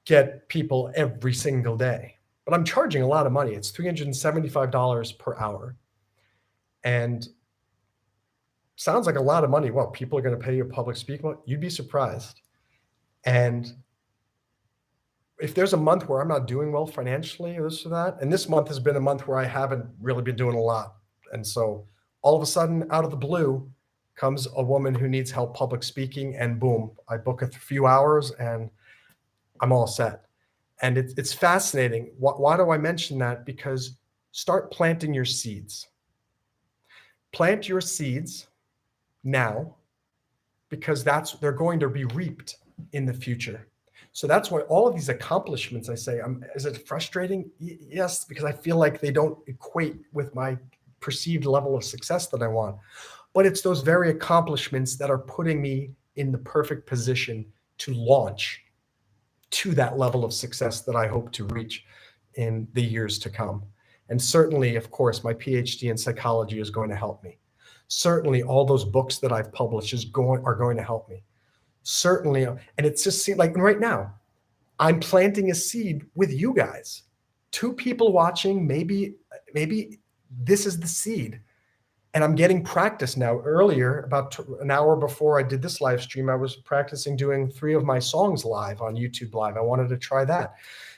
get people every single day, but I'm charging a lot of money. It's $375 per hour. And sounds like a lot of money. Well, people are going to pay you a public speaking. You'd be surprised. And if there's a month where I'm not doing well financially or this or that, and this month has been a month where I haven't really been doing a lot. And so all of a sudden, out of the blue, comes a woman who needs help public speaking, and boom, I book a few hours and I'm all set. And it's fascinating. Why do I mention that? Because start planting your seeds. Plant your seeds now, because they're going to be reaped in the future. So that's why all of these accomplishments, I say, is it frustrating? Yes, because I feel like they don't equate with my perceived level of success that I want. But it's those very accomplishments that are putting me in the perfect position to launch to that level of success that I hope to reach in the years to come. And certainly, of course, my PhD in psychology is going to help me. Certainly, all those books that I've published are going to help me. Certainly, and it's just like right now, I'm planting a seed with you guys. 2 people watching, maybe this is the seed. And I'm getting practice now. Earlier, about an hour before I did this live stream, I was practicing doing 3 of my songs live on YouTube Live. I wanted to try that.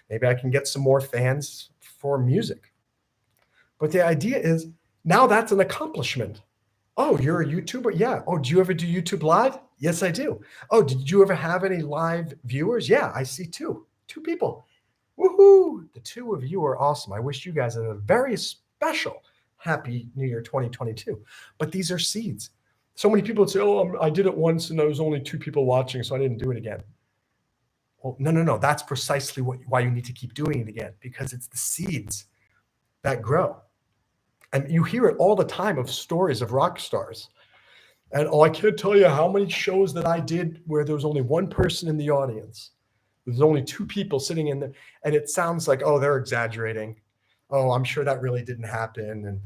Maybe I can get some more fans for music. But the idea is now that's an accomplishment. Oh, you're a YouTuber? Yeah. Oh, do you ever do YouTube Live? Yes, I do. Oh, did you ever have any live viewers? Yeah, I see 2 people. Woohoo! The 2 of you are awesome. I wish you guys a very special Happy New Year 2022. But these are seeds. So many people would say, oh, I did it once and there was only 2 people watching, so I didn't do it again. Well, no. That's precisely why you need to keep doing it again, because it's the seeds that grow. And you hear it all the time of stories of rock stars. And oh, I can't tell you how many shows that I did where there was only one person in the audience. There's only two people sitting in there. And it sounds like, oh, they're exaggerating. Oh, I'm sure that really didn't happen. And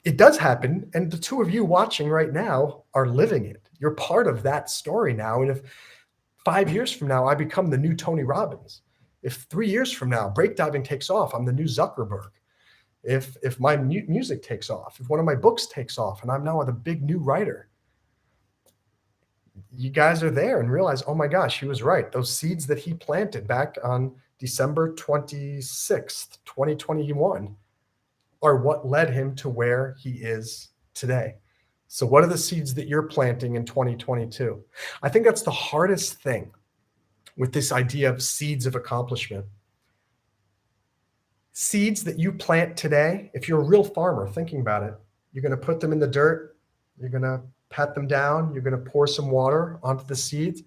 it does happen. And the two of you watching right now are living it. You're part of that story now. And if 5 years from now, I become the new Tony Robbins, if 3 years from now, breakdiving takes off, I'm the new Zuckerberg. If my music takes off, if one of my books takes off and I'm now the big new writer, you guys are there and realize, oh my gosh, he was right. Those seeds that he planted back on December 26th, 2021 are what led him to where he is today. So what are the seeds that you're planting in 2022? I think that's the hardest thing with this idea of seeds of accomplishment. Seeds that you plant today, if you're a real farmer thinking about it, you're going to put them in the dirt, you're going to pat them down, you're going to pour some water onto the seeds.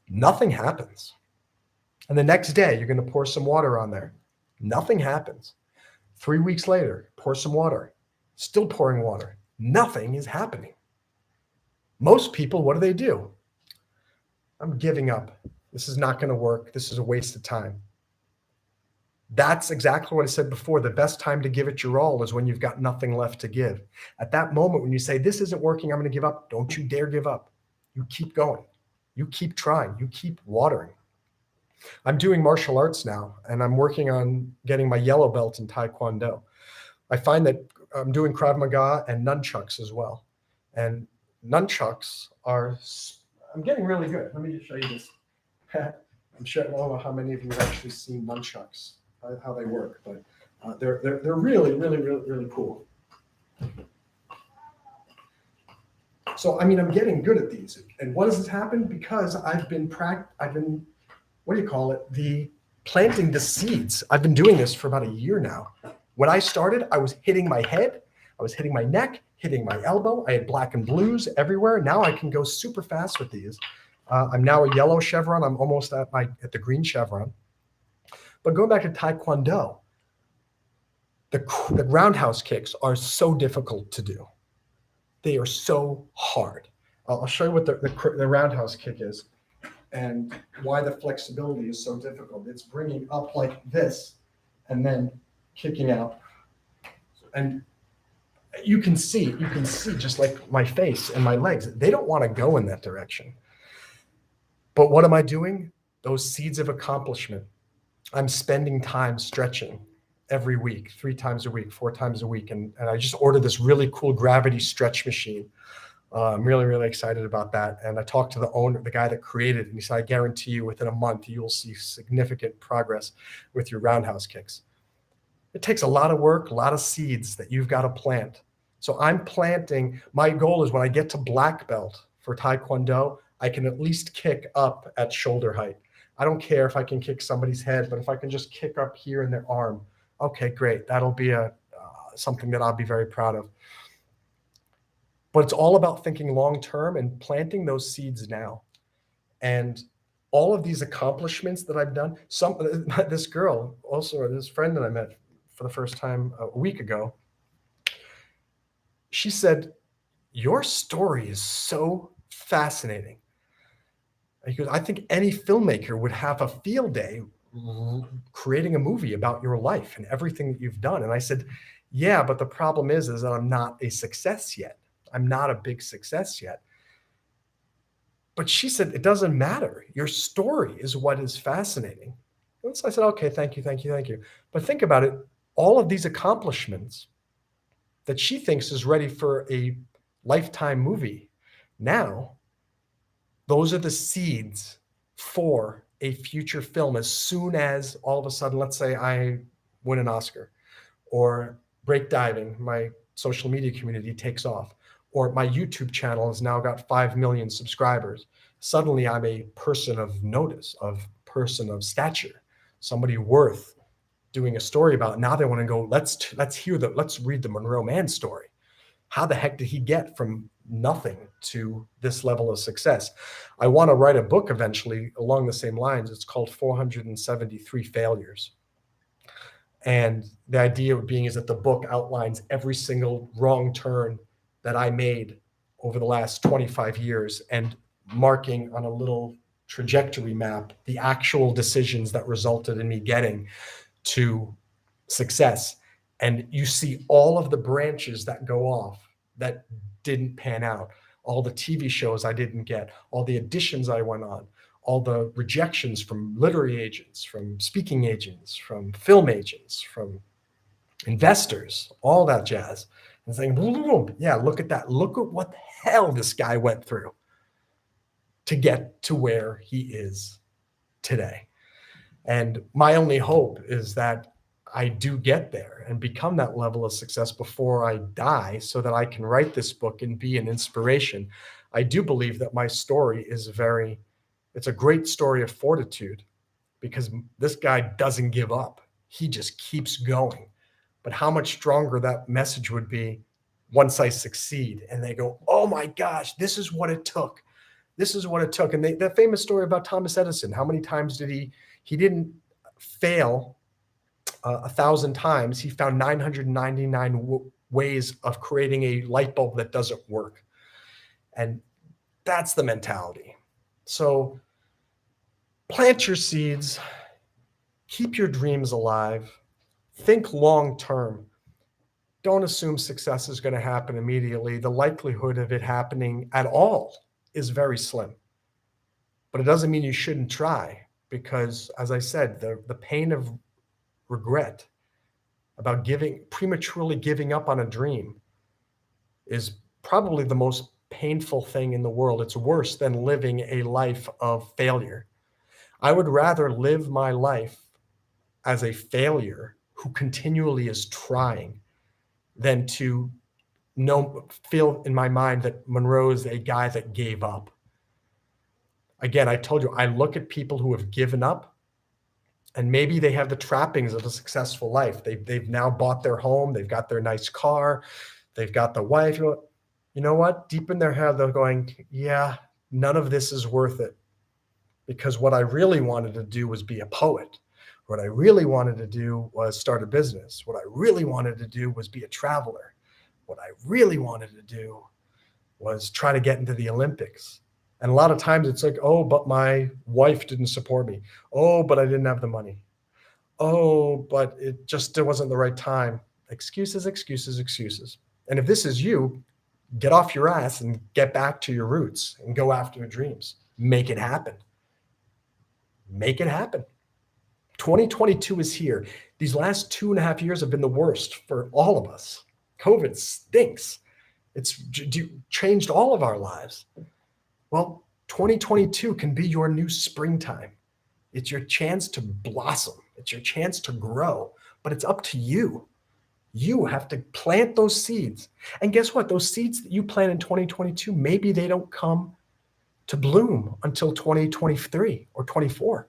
Nothing happens. And the next day, you're going to pour some water on there. Nothing happens. 3 weeks later, pour some water. Still pouring water. Nothing is happening. Most people, what do? I'm giving up. This is not going to work. This is a waste of time. That's exactly what I said before. The best time to give it your all is when you've got nothing left to give. At that moment, when you say, this isn't working, I'm going to give up, don't you dare give up. You keep going. You keep trying. You keep watering. I'm doing martial arts now, and I'm working on getting my yellow belt in Taekwondo. I find that I'm doing Krav Maga and nunchucks as well. And nunchucks are, I'm getting really good. Let me just show you this. I'm sure, I don't know how many of you have actually seen nunchucks, how they work, but they're really, really, really, really cool. So, I mean, I'm getting good at these. And what has this happened? Because I've been, what do you call it? Planting the seeds. I've been doing this for about a year now. When I started, I was hitting my head, I was hitting my neck, hitting my elbow. I had black and blues everywhere. Now I can go super fast with these. I'm now a yellow chevron. I'm almost at the green chevron. But going back to Taekwondo, the roundhouse kicks are so difficult to do. They are so hard. I'll show you what the roundhouse kick is and why the flexibility is so difficult. It's bringing up like this and then kicking out. And you can see just like my face and my legs, they don't want to go in that direction. But what am I doing? Those seeds of accomplishment. I'm spending time stretching every week, 3 times a week, 4 times a week. And I just ordered this really cool gravity stretch machine. I'm really, really excited about that. And I talked to the owner, the guy that created it, and he said, I guarantee you within a month, you'll see significant progress with your roundhouse kicks. It takes a lot of work, a lot of seeds that you've got to plant. So I'm planting, my goal is when I get to black belt for Taekwondo, I can at least kick up at shoulder height. I don't care if I can kick somebody's head, but if I can just kick up here in their arm, okay, great. That'll be something that I'll be very proud of. But it's all about thinking long-term and planting those seeds now. And all of these accomplishments that I've done, this girl, also this friend that I met for the first time a week ago, she said, your story is so fascinating. Because I think any filmmaker would have a field day creating a movie about your life and everything that you've done. And I said, yeah, but the problem is that I'm not a success yet. I'm not a big success yet. But she said, it doesn't matter. Your story is what is fascinating. And so I said, okay, thank you. But think about it. All of these accomplishments that she thinks is ready for a Lifetime movie now, those are the seeds for a future film. As soon as all of a sudden, let's say I win an Oscar, or breakdiving, my social media community takes off, or my YouTube channel has now got 5 million subscribers. Suddenly I'm a person of notice, person of stature, somebody worth doing a story about. Now they want to go, let's read the Monroe Mann story. How the heck did he get from nothing to this level of success? I want to write a book eventually along the same lines. It's called 473 Failures. And the idea being is that the book outlines every single wrong turn that I made over the last 25 years and marking on a little trajectory map the actual decisions that resulted in me getting to success. And you see all of the branches that go off that didn't pan out, all the TV shows I didn't get, all the auditions I went on, all the rejections from literary agents, from speaking agents, from film agents, from investors, all that jazz. And saying, boom, yeah, look at that. Look at what the hell this guy went through to get to where he is today. And my only hope is that I do get there and become that level of success before I die so that I can write this book and be an inspiration. I do believe that my story is it's a great story of fortitude because this guy doesn't give up. He just keeps going. But how much stronger that message would be once I succeed and they go, oh my gosh, this is what it took. This is what it took. And that famous story about Thomas Edison, how many times did he didn't fail 1,000 times. He found 999 ways of creating a light bulb that doesn't work. And that's the mentality. So plant your seeds, keep your dreams alive, think long term. Don't assume success is going to happen immediately. The likelihood of it happening at all is very slim. But it doesn't mean you shouldn't try because, as I said, the pain of regret about prematurely giving up on a dream is probably the most painful thing in the world. It's worse than living a life of failure. I would rather live my life as a failure who continually is trying than to feel in my mind that Monroe is a guy that gave up. Again, I told you, I look at people who have given up and maybe they have the trappings of a successful life. They've now bought their home. They've got their nice car. They've got the wife. You know what? Deep in their head, they're going, yeah, none of this is worth it. Because what I really wanted to do was be a poet. What I really wanted to do was start a business. What I really wanted to do was be a traveler. What I really wanted to do was try to get into the Olympics. And a lot of times it's like, oh, but my wife didn't support me. Oh, but I didn't have the money. Oh, but it wasn't the right time. Excuses, excuses, excuses. And if this is you, get off your ass and get back to your roots and go after your dreams. Make it happen. Make it happen. 2022 is here. These last 2.5 years have been the worst for all of us. COVID stinks. It's changed all of our lives. Well, 2022 can be your new springtime. It's your chance to blossom. It's your chance to grow, but it's up to you. You have to plant those seeds. And guess what? Those seeds that you plant in 2022, maybe they don't come to bloom until 2023 or 24.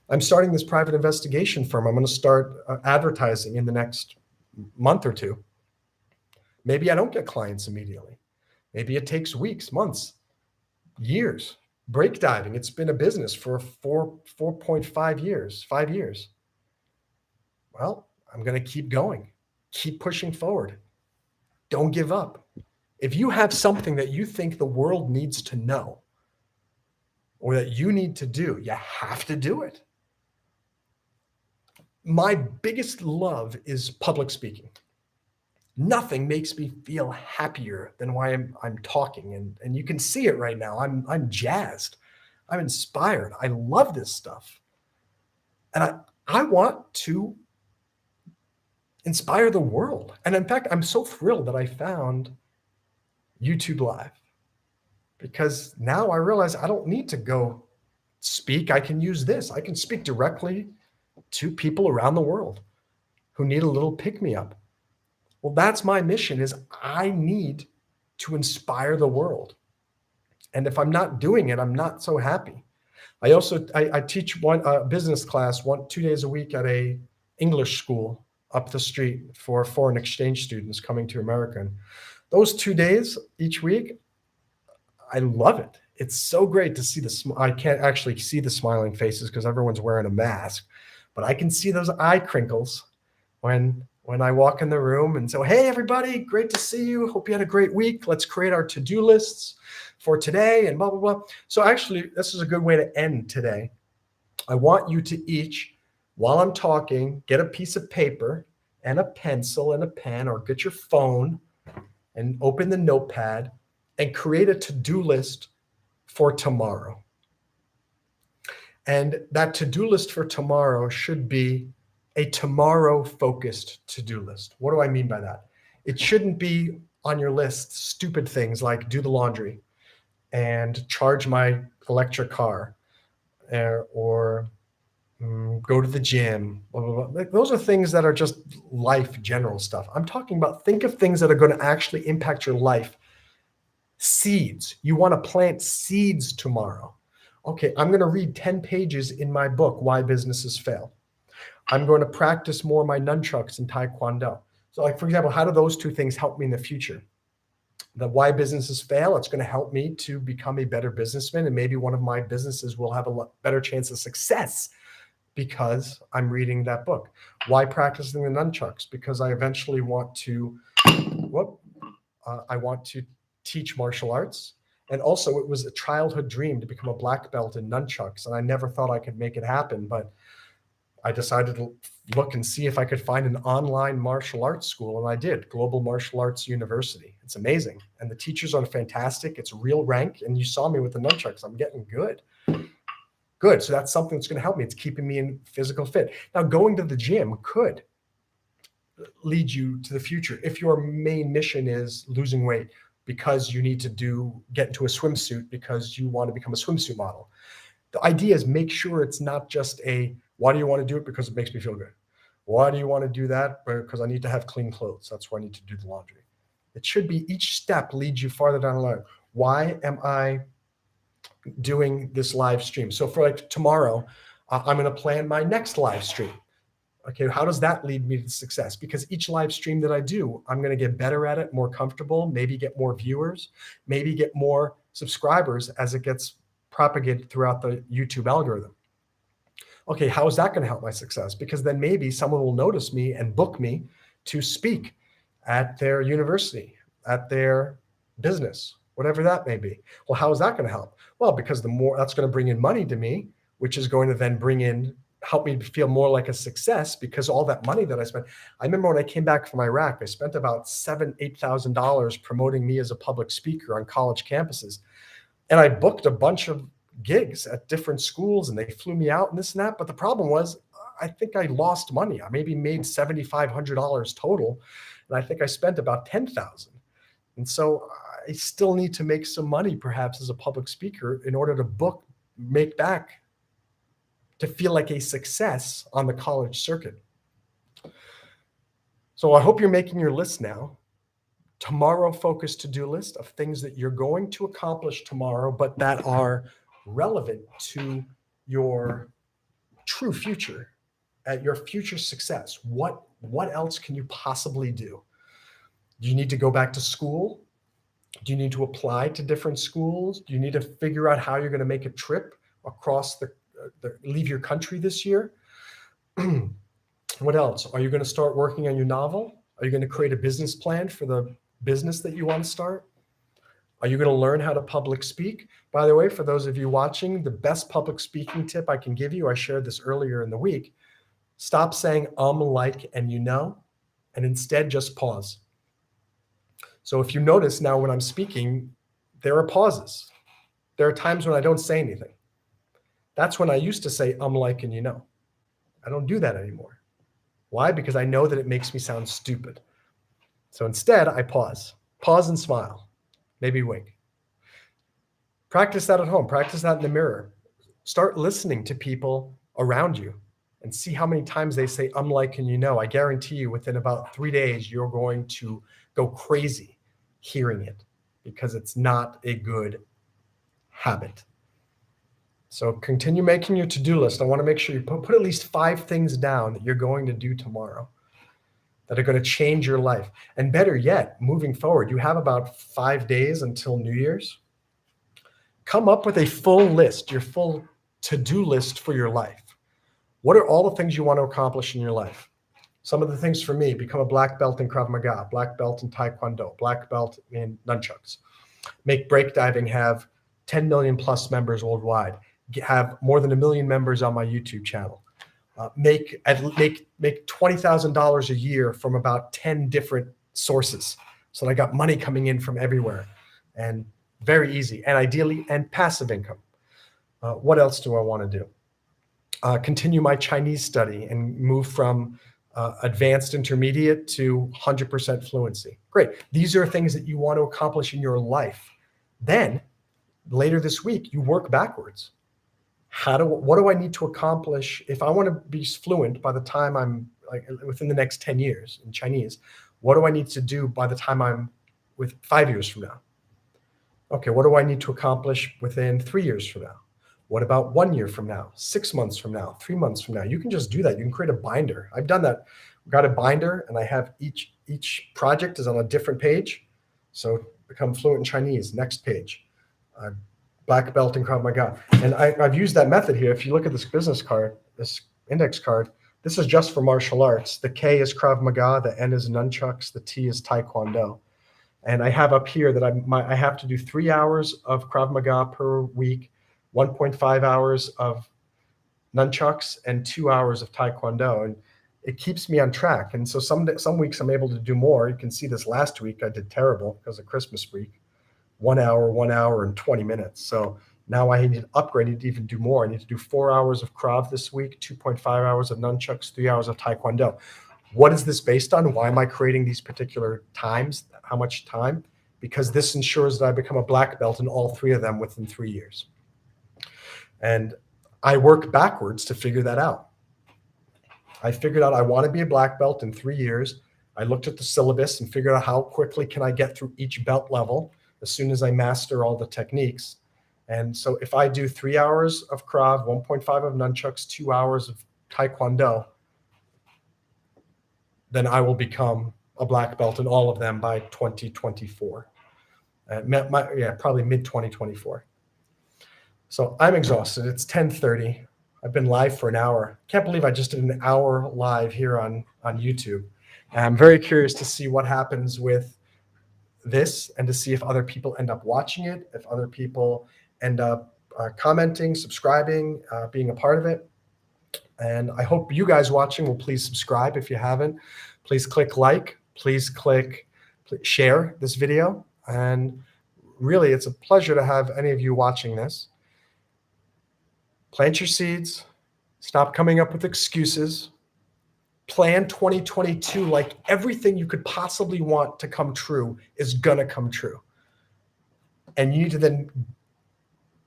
I'm starting this private investigation firm. I'm going to start advertising in the next month or two. Maybe I don't get clients immediately. Maybe it takes weeks, months, years. Break diving, it's been a business for 4.5 years, 5 years. Well, I'm going to keep going, keep pushing forward. Don't give up. If you have something that you think the world needs to know or that you need to do, you have to do it. My biggest love is public speaking. Nothing makes me feel happier than why I'm talking, and you can see it right now. I'm jazzed. I'm inspired. I love this stuff. And I want to inspire the world. And in fact, I'm so thrilled that I found YouTube Live because now I realize I don't need to go speak. I can use this. I can speak directly to people around the world who need a little pick-me-up. Well, that's my mission is I need to inspire the world. And if I'm not doing it, I'm not so happy. I teach one business class 2 days a week at a English school up the street for foreign exchange students coming to America. And those 2 days each week, I love it. It's so great to see I can't actually see the smiling faces because everyone's wearing a mask, but I can see those eye crinkles when I walk in the room and say, hey, everybody, great to see you. Hope you had a great week. Let's create our to-do lists for today and blah, blah, blah. So actually, this is a good way to end today. I want you to each, while I'm talking, get a piece of paper and a pencil and a pen, or get your phone and open the notepad and create a to-do list for tomorrow. And that to-do list for tomorrow should be a tomorrow-focused to-do list. What do I mean by that? It shouldn't be on your list stupid things like do the laundry and charge my electric car, or go to the gym, blah, blah, blah. Those are things that are just life general stuff. I'm talking about, think of things that are going to actually impact your life. Seeds. You want to plant seeds tomorrow. Okay, I'm going to read 10 pages in my book, Why Businesses Fail. I'm going to practice more my nunchucks and Taekwondo. So like, for example, how do those two things help me in the future? The Why Businesses Fail, it's going to help me to become a better businessman, and maybe one of my businesses will have a better chance of success because I'm reading that book. Why practicing the nunchucks? Because I eventually want to, I want to teach martial arts. And also it was a childhood dream to become a black belt in nunchucks. And I never thought I could make it happen, but I decided to look and see if I could find an online martial arts school. And I did, Global Martial Arts University. It's amazing. And the teachers are fantastic. It's real rank. And you saw me with the nunchucks. I'm getting good. Good. So that's something that's going to help me. It's keeping me in physical fit. Now, going to the gym could lead you to the future if your main mission is losing weight because you need to get into a swimsuit because you want to become a swimsuit model. The idea is make sure it's not just why do you want to do it? Because it makes me feel good. Why do you want to do that? Because I need to have clean clothes. That's why I need to do the laundry. It should be each step leads you farther down the line. Why am I doing this live stream? So for like tomorrow, I'm going to plan my next live stream. Okay, how does that lead me to success? Because each live stream that I do, I'm going to get better at it, more comfortable, maybe get more viewers, maybe get more subscribers as it gets propagated throughout the YouTube algorithm. Okay, how is that going to help my success? Because then maybe someone will notice me and book me to speak at their university, at their business, whatever that may be. Well, how is that going to help? Well, because the more that's going to bring in money to me, which is going to then help me feel more like a success, because all that money that I spent. I remember when I came back from Iraq, I spent about $8,000 promoting me as a public speaker on college campuses. And I booked a bunch of gigs at different schools and they flew me out and this and that. But the problem was, I think I lost money. I maybe made $7,500 total. And I think I spent about $10,000. And so I still need to make some money perhaps as a public speaker in order to make back, to feel like a success on the college circuit. So I hope you're making your list now. Tomorrow focused to-do list of things that you're going to accomplish tomorrow, but that are relevant to your true future, at your future success. What else can you possibly do? Do you need to go back to school? Do you need to apply to different schools? Do you need to figure out how you're going to make a trip across leave your country this year? What else? Are you going to start working on your novel? Are you going to create a business plan for the business that you want to start? Are you going to learn how to public speak? By the way, for those of you watching, the best public speaking tip I can give you, I shared this earlier in the week. Stop saying like, and and instead just pause. So if you notice now when I'm speaking, there are pauses. There are times when I don't say anything. That's when I used to say like, and I don't do that anymore. Why? Because I know that it makes me sound stupid. So instead, I pause and smile, maybe wink. Practice that at home. Practice that in the mirror. Start listening to people around you and see how many times they say like, and I guarantee you within about 3 days, you're going to go crazy hearing it because it's not a good habit. So continue making your to-do list. I want to make sure you put at least 5 things down that you're going to do tomorrow that are going to change your life. And better yet, moving forward, you have about 5 days until New Year's. Come up with a full list, your full to-do list for your life. What are all the things you want to accomplish in your life? Some of the things for me: become a black belt in Krav Maga, black belt in Taekwondo, black belt in nunchucks, make breakdiving have 10 million plus members worldwide, have more than 1 million members on my YouTube channel, make $20,000 a year from about 10 different sources. So I got money coming in from everywhere, and very easy, and ideally, and passive income. What else do I want to do? Continue my Chinese study and move from advanced intermediate to 100% fluency. Great. These are things that you want to accomplish in your life. Then later this week, you work backwards. What do I need to accomplish if I want to be fluent by the time I'm like within the next 10 years in Chinese? What do I need to do by the time I'm with 5 years from now? Okay, what do I need to accomplish within 3 years from now? What about 1 year from now, 6 months from now, 3 months from now? You can just do that. You can create a binder. I've done that. I've got a binder, and I have each project is on a different page. So become fluent in Chinese, next page. Black belt in Krav Maga. And I've used that method here. If you look at this business card, this index card, this is just for martial arts. The K is Krav Maga, the N is nunchucks, the T is Taekwondo. And I have up here that I have to do 3 hours of Krav Maga per week, 1.5 hours of nunchucks, and 2 hours of Taekwondo. And it keeps me on track. And so some weeks I'm able to do more. You can see this last week I did terrible because of Christmas week. 1 hour, and 20 minutes. So now I need to upgrade. I need to even do more. I need to do 4 hours of Krav this week, 2.5 hours of nunchucks, 3 hours of Taekwondo. What is this based on? Why am I creating these particular times? How much time? Because this ensures that I become a black belt in all 3 of them within 3 years. And I work backwards to figure that out. I figured out I want to be a black belt in 3 years. I looked at the syllabus and figured out how quickly can I get through each belt level as soon as I master all the techniques. And so if I do 3 hours of Krav, 1.5 of nunchucks, 2 hours of Taekwondo, then I will become a black belt in all of them by 2024. Probably mid 2024. So I'm exhausted. It's 10:30. I've been live for an hour. Can't believe I just did an hour live here on YouTube. And I'm very curious to see what happens with this and to see if other people end up watching it, if other people end up commenting, subscribing, being a part of it. And I hope you guys watching will please subscribe if you haven't. Please click like, please share this video. And really, it's a pleasure to have any of you watching this. Plant your seeds, stop coming up with excuses. Plan 2022 like everything you could possibly want to come true is going to come true. And you need to then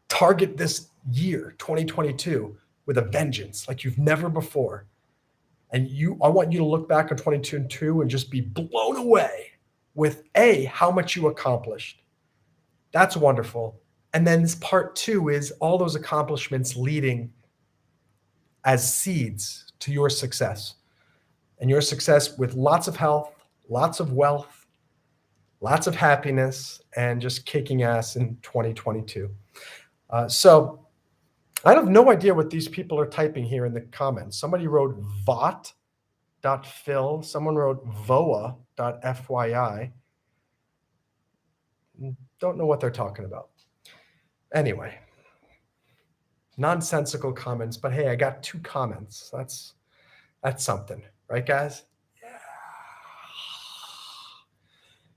target this year, 2022, with a vengeance like you've never before. And I want you to look back on 2022 and just be blown away with how much you accomplished. That's wonderful. And then part 2 is all those accomplishments leading as seeds to your success. And your success with lots of health, lots of wealth, lots of happiness, and just kicking ass in 2022. So I have no idea what these people are typing here in the comments. Somebody wrote vot.phil. Someone wrote voa.fyi. Don't know what they're talking about. Anyway, nonsensical comments, but hey, I got 2 comments. That's something. Right, guys? Yeah.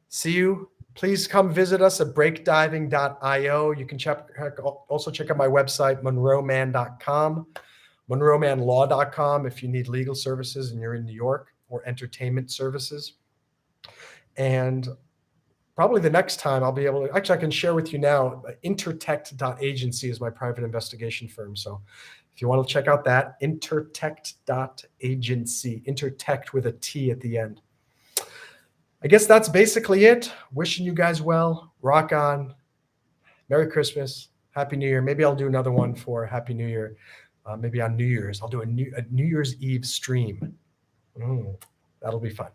See you. Please come visit us at breakdiving.io. You can also check out my website, monroemann.com, monroemannlaw.com if you need legal services and you're in New York, or entertainment services. And probably the next time I'll be able to, actually I can share with you now, intertect.agency is my private investigation firm. So if you want to check out that, intertect.agency, intertect with a T at the end. I guess that's basically it. Wishing you guys well. Rock on. Merry Christmas. Happy New Year. Maybe I'll do another one for Happy New Year. Maybe on New Year's. I'll do a New Year's Eve stream. That'll be fun.